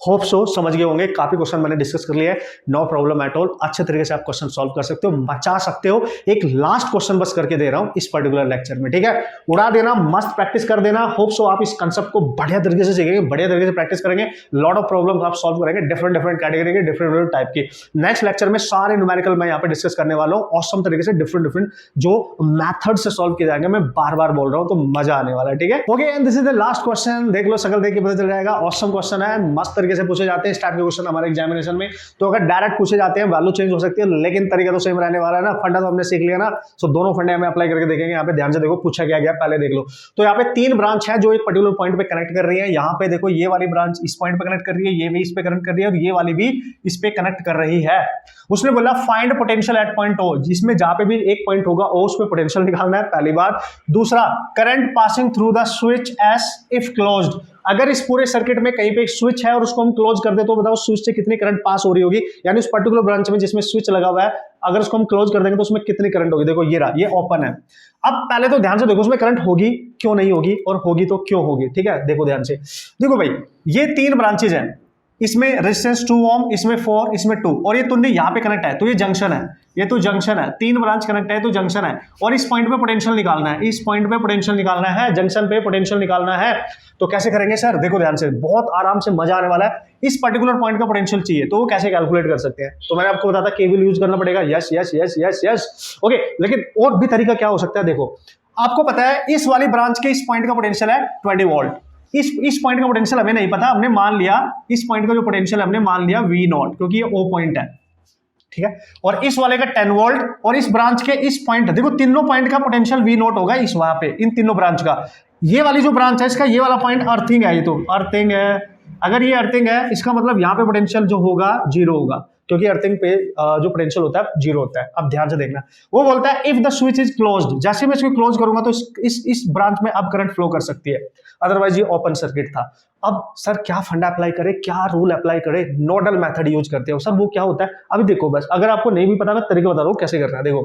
होप सो समझ गए होंगे, काफी क्वेश्चन मैंने डिस्कस कर लिया है, नो प्रॉब्लम एट ऑल, अच्छे तरीके से आप क्वेश्चन सॉल्व कर सकते हो, बचा सकते हो। एक लास्ट क्वेश्चन बस करके दे रहा हूं इस पर्टिकुलर लेक्चर में, ठीक है, उड़ा देना, मस्त प्रैक्टिस कर देना। होप सो आप इस कंसेप्ट को बढ़िया तरीके से सीखेंगे, बढ़िया तरीके से प्रैक्टिस करेंगे, लॉट ऑफ प्रॉब्लम आप सॉल्व करेंगे, डिफरेंट कैटेगरी के, डिफरेंट टाइप की। नेक्स्ट लेक्चर में सारे न्यूमेरिकल मैं यहाँ पे डिस्कस करने वाला हूँ, ऑसम तरीके से डिफरेंट जो मैथड से सॉल्व किए जाएंगे, मैं बार बोल रहा हूँ, तो मजा आने वाला है, ठीक है। Okay, and this is the last question, देख लो, शकल देख के पता चल जाएगा, ऑसम क्वेश्चन है, मस्त तरीके से पूछे जाते हैं स्टार्ट के क्वेश्चन हमारे एग्जामिनेशन में। तो अगर डायरेक्ट पूछे जाते हैं वैल्यू चेंज हो सकती है, लेकिन तरीका तो सेम रहने वाला है ना, फंडा तो हमने सीख लिया ना। सो दोनों फंडे हमें अप्लाई करके देखेंगे, यहाँ पे ध्यान से देखो पूछा क्या गया पहले देख लो। तो यहाँ पे 3 ब्रांच है जो एक पर्टिकुलर पॉइंट पे कनेक्ट कर रही है। यहाँ पे देखो ये वाली ब्रांच इस पॉइंट पे कनेक्ट कर रही है, ये भी इस पे कनेक्ट कर रही है, और ये वाली भी इस पे कनेक्ट कर रही है। उसने बोला find potential at point O, जिसमें जहां पे भी एक पॉइंट होगा ओ, उसमें पोटेंशियल निकालना है, पहली बात। दूसरा, current passing through the switch S if closed, अगर इस पूरे सर्किट में कहीं पे एक स्विच है और उसको हम क्लोज कर दे तो बताओ स्विच से कितनी करंट पास हो रही होगी, यानी उस पर्टिकुलर ब्रांच में जिसमें स्विच लगा हुआ है, अगर उसको हम क्लोज कर देंगे तो उसमें कितनी करंट होगी। देखो ये रहा, ये ओपन है। अब पहले तो ध्यान से देखो उसमें करंट होगी क्यों नहीं होगी, और होगी तो क्यों होगी, ठीक है। देखो ध्यान से, देखो भाई ये 3 ब्रांचेज हैं, इसमें रेजिस्टेंस 2 ओम, इसमें 4, इसमें 2, और ये तुमने यहाँ पे कनेक्ट है तो ये जंक्शन है, ये तो जंक्शन है, 3 ब्रांच कनेक्ट है तो जंक्शन है, और इस पॉइंट पे पोटेंशियल निकालना है, इस पॉइंट पे पोटेंशियल निकालना है, जंक्शन पे पोटेंशियल निकालना है। तो कैसे करेंगे सर, देखो ध्यान से, बहुत आराम से, मजा आने वाला है। इस पर्टिकुलर पॉइंट का पोटेंशियल चाहिए तो वो कैसे कैलकुलेट कर सकते हैं, तो मैंने आपको बताया था केवीएल यूज करना पड़ेगा, yes yes yes yes yes, okay. लेकिन और भी तरीका क्या हो सकता है, देखो आपको पता है इस वाली ब्रांच के इस पॉइंट का पोटेंशियल है 20 वोल्ट, इस पॉइंट का पोटेंशियल हमें नहीं पता, हमने मान लिया इस पॉइंट का जो पोटेंशियल हमने मान लिया V0, क्योंकि ये O पॉइंट है, ठीक है। और इस वाले का 10 वोल्ट, और इस ब्रांच के इस पॉइंट, देखो तीनों पॉइंट का पोटेंशियल V0 होगा इस वहां पे, इन तीनों ब्रांच का। ये वाली जो ब्रांच है इसका ये वाला पॉइंट अर्थिंग है, ये तो अर्थिंग है। अगर ये अर्थिंग है इसका मतलब यहाँ पे पोटेंशियल जो होगा 0 होगा, क्योंकि अर्थिंग पे जो पोटेंशियल होता है 0 होता है। अब ध्यान से देखना, वो बोलता है if the switch is closed, जैसे मैं इसको क्लोज करूंगा तो इस ब्रांच में अब करंट फ्लो कर सकती है, अदरवाइज ये ओपन सर्किट था। अब सर क्या फंडा अप्लाई करे, क्या रूल अप्लाई करे, नोडल मेथड यूज करते हो सर, वो क्या होता है अभी देखो, बस अगर आपको नहीं भी पता मैं तरीका बता रहा हूं कैसे करना है, देखो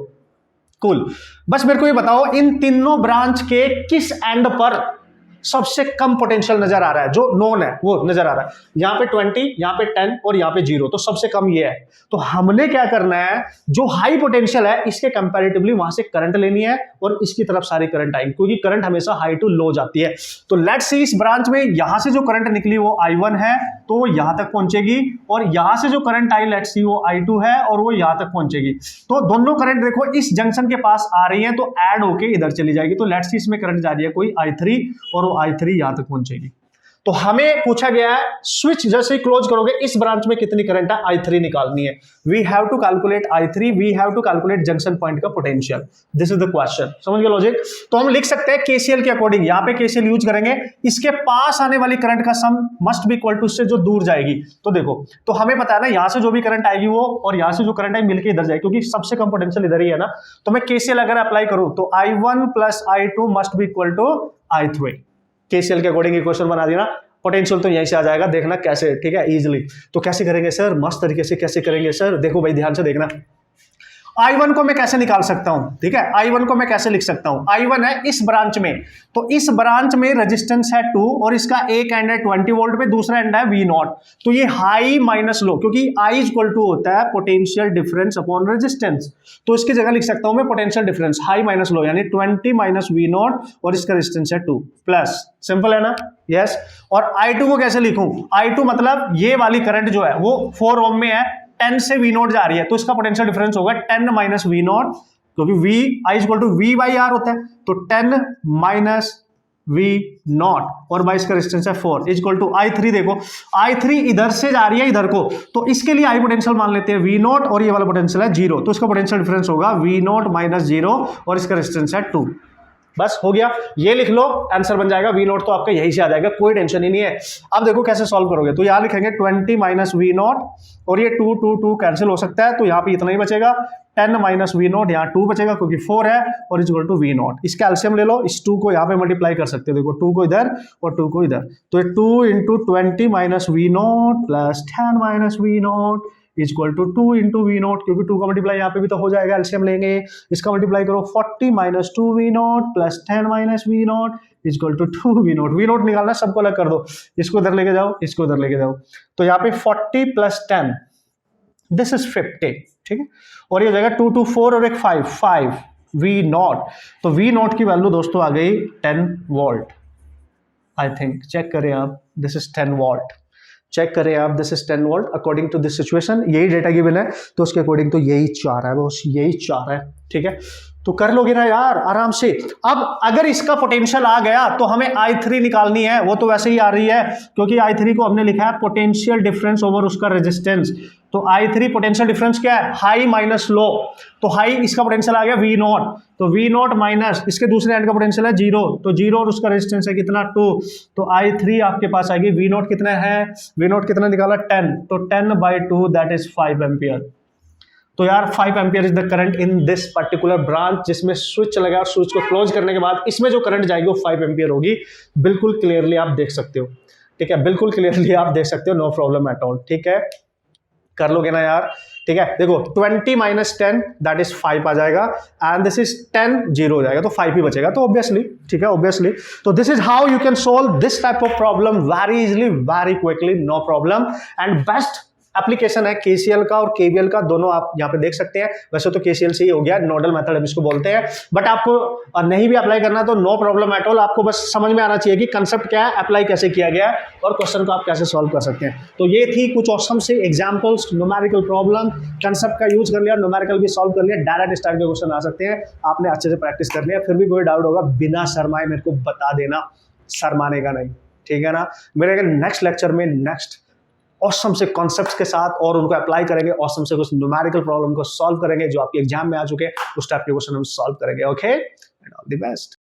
कूल। बस मेरे को ये बताओ इन तीनों ब्रांच के किस एंड पर सबसे कम पोटेंशियल नजर आ रहा है, जो नोन है वो नजर आ रहा है, यहाँ पे 20, यहाँ पे 10 और यहाँ पे 0, तो सबसे कम ये है। तो हमने क्या करना है, जो हाई पोटेंशियल है इसके कंपैरेटिवली वहां से करंट लेनी है, और इसकी तरफ सारी करंट आएगी, क्योंकि करंट हमेशा हाई टू लो जाती है। तो लेट्स सी इस ब्रांच में यहां से जो करंट निकली वो I1 है, तो वो यहां तक पहुंचेगी, और यहां से जो करंट आई लेट्स सी वो I2 है, और वो यहां तक पहुंचेगी। तो दोनों करंट देखो इस जंक्शन के पास आ रही है, तो ऐड होके इधर चली जाएगी। तो लेट्स सी इसमें करंट जा रही है कोई I3, और I3 यहां तक पहुंचेगी। तो हमें पूछा गया है स्विच जैसे ही क्लोज करोगे इस ब्रांच में कितनी करंट है, I3 निकालनी है। We have to calculate I3, we have to calculate junction point का potential, this is the question. समझ गए लॉजिक। तो हम लिख सकते हैं KCL के अकॉर्डिंग, यहां पे KCL यूज करेंगे, इसके पास आने वाली करंट का सम मस्ट बी इक्वल टू इससे जो दूर जाएगी। तो देखो, तो हमें पता है ना यहां से जो भी करंट आएगी वो, और यहां से जो करंट आएगी मिलकर इधर जाएगी, क्योंकि सबसे कम पोटेंशियल इधर ही है ना। तो मैं KCL अगर अप्लाई करूं तो I1 plus I2 must be equal to I3। KCL के अकॉर्डिंग इक्वेशन बना दिया ना, पोटेंशियल तो यहीं से आ जाएगा, देखना कैसे, ठीक है, इजीली। तो कैसे करेंगे सर, मस्त तरीके से कैसे करेंगे सर, देखो भाई ध्यान से देखना। I1 को मैं कैसे निकाल सकता हूं, ठीक है, I1 को मैं कैसे लिख सकता हूं, I1 है इस ब्रांच में, तो इस ब्रांच में रेजिस्टेंस है 2, और इसका एक एंड है 20 वोल्ट पे, दूसरा एंड है V0। तो ये हाई माइनस लो, क्योंकि I इक्वल टू होता है पोटेंशियल डिफरेंस अपॉन रेजिस्टेंस, तो इसकी जगह लिख सकता हूं मैं potential difference high minus low, यानी 20 माइनस V0, और इसका रेजिस्टेंस है 2 प्लस, सिंपल है ना, यस। और I2 को कैसे लिखूं, I2 मतलब ये वाली करंट जो है वो 4 ओम में है, 10 से V0 जा रही है, तो इसका पोटेंशियल डिफरेंस होगा 10 माइनस V0, क्योंकि V I equal to V by R होता है, तो 10 माइनस V0, और बाई इसका रेजिस्टेंस है 4 इक्वल टू I3। देखो I3 इधर से जा रही है इधर को, तो इसके लिए I पोटेंशियल मान लेते हैं V0, और ये वाला पोटेंशियल है 0, तो इसका पोटेंशियल डिफरेंस होगा V0 माइनस 0, और इसका रेजिस्टेंस है 2। बस हो गया, ये लिख लो, आंसर बन जाएगा। V0 तो आपका यही से आ जाएगा, कोई टेंशन ही नहीं है। अब देखो कैसे सॉल्व करोगे, तो यहां लिखेंगे 20 माइनस V0, और ये 2 कैंसिल हो सकता है, तो यहाँ पे इतना ही बचेगा, 10 माइनस V0, यहाँ 2 बचेगा क्योंकि 4 है, और इक्वल टू V0। इसका एलसीएम ले लो, इस 2 को यहाँ पे मल्टीप्लाई कर सकते हो, देखो 2 को इधर और 2 को इधर, तो ये 2 into 20 minus V0 plus 10 minus V0 equal to 2 into V0, क्योंकि 2 का मल्टीप्लाई यहाँ पे भी तो हो जाएगा, एलसीएम लेंगे, इसका मल्टीप्लाई करो 40 minus 2 V0 plus 10 minus V0 is equal to 2v0। v0 निकालना, सबको अलग कर दो, इसको इधर लेके जाओ, इसको इधर लेके जाओ, तो यहाँ पे 40 प्लस 10, दिस इज 50, ठीक है। और ये हो जाएगा 2 2 4 और एक 5 v0। तो v0 की वैल्यू दोस्तों आ गई 10 वोल्ट, आई थिंक। चेक करें आप, दिस इज 10 वोल्ट, चेक करें आप, this is 10 volt according to this situation. यही डेटा गिवन है तो उसके अकॉर्डिंग तो यही 4 है, बस यही 4 है, ठीक है। तो कर लोगे ना यार आराम से। अब अगर इसका पोटेंशियल आ गया तो हमें I3 निकालनी है, वो तो वैसे ही आ रही है क्योंकि I3 को हमने लिखा है पोटेंशियल डिफरेंस ओवर उसका रेजिस्टेंस। तो I3 पोटेंशियल डिफरेंस क्या है, हाई माइनस लो। तो हाई इसका पोटेंशियल आ गया V0, तो V0 माइनस इसके दूसरे एंड का पोटेंशियल है 0, तो 0 और उसका रेजिस्टेंस है कितना 2, तो I3 आपके पास आएगी। V0 कितना है, V0 कितना निकाला 10, तो 10/2 दैट इज 5 एम्पियर। तो यार 5 ampere is the current in this particular branch, जिसमें स्विच लगा और स्विच को क्लोज करने के बाद इसमें जो करंट जाएगी वो 5 एम्पियर होगी। बिल्कुल क्लियरली आप देख सकते हो, ठीक है, बिल्कुल क्लियरली आप देख सकते हो, नो प्रॉब्लम एट ऑल, ठीक है। कर लोगे ना यार, ठीक है। देखो 20 माइनस 10 दैट इज 5 आ जाएगा, एंड दिस इज 10 0 हो जाएगा, तो 5 ही बचेगा, तो ऑब्वियसली, ठीक है, ऑब्वियसली। तो this is how you can solve this type of problem very easily, very quickly, no problem. And best application है केसीएल का और केवीएल का, दोनों आप यहाँ पे देख सकते हैं। वैसे तो केसीएल से ही हो गया, नोडल मेथड हम इसको बोलते हैं, बट आपको नहीं भी अप्लाई करना तो नो प्रॉब्लम एट ऑल। आपको बस समझ में आना चाहिए कि कंसेप्ट क्या है, अप्लाई कैसे किया गया है और क्वेश्चन को आप कैसे सॉल्व कर सकते हैं। तो ये थी कुछ ऑसम से एग्जाम्पल्स, न्यूमेरिकल प्रॉब्लम, कंसेप्ट का यूज कर लिया, न्यूमेरिकल भी सॉल्व कर लिया, डायरेक्ट इस टाइप के क्वेश्चन आ सकते हैं। आपने अच्छे से प्रैक्टिस कर लिया, फिर भी कोई डाउट होगा बिना शर्माए मेरे को बता देना, शर्माने का नहीं, ठीक है ना। मेरे नेक्स्ट लेक्चर में नेक्स्ट ऑसम से कॉन्सेप्ट्स के साथ और उनको अप्लाई करेंगे, ऑसम से कुछ न्यूमेरिकल प्रॉब्लम को सॉल्व करेंगे जो आपके एग्जाम में आ चुके हैं, उस टाइप के क्वेश्चन हम सॉल्व करेंगे। Okay, and all the best.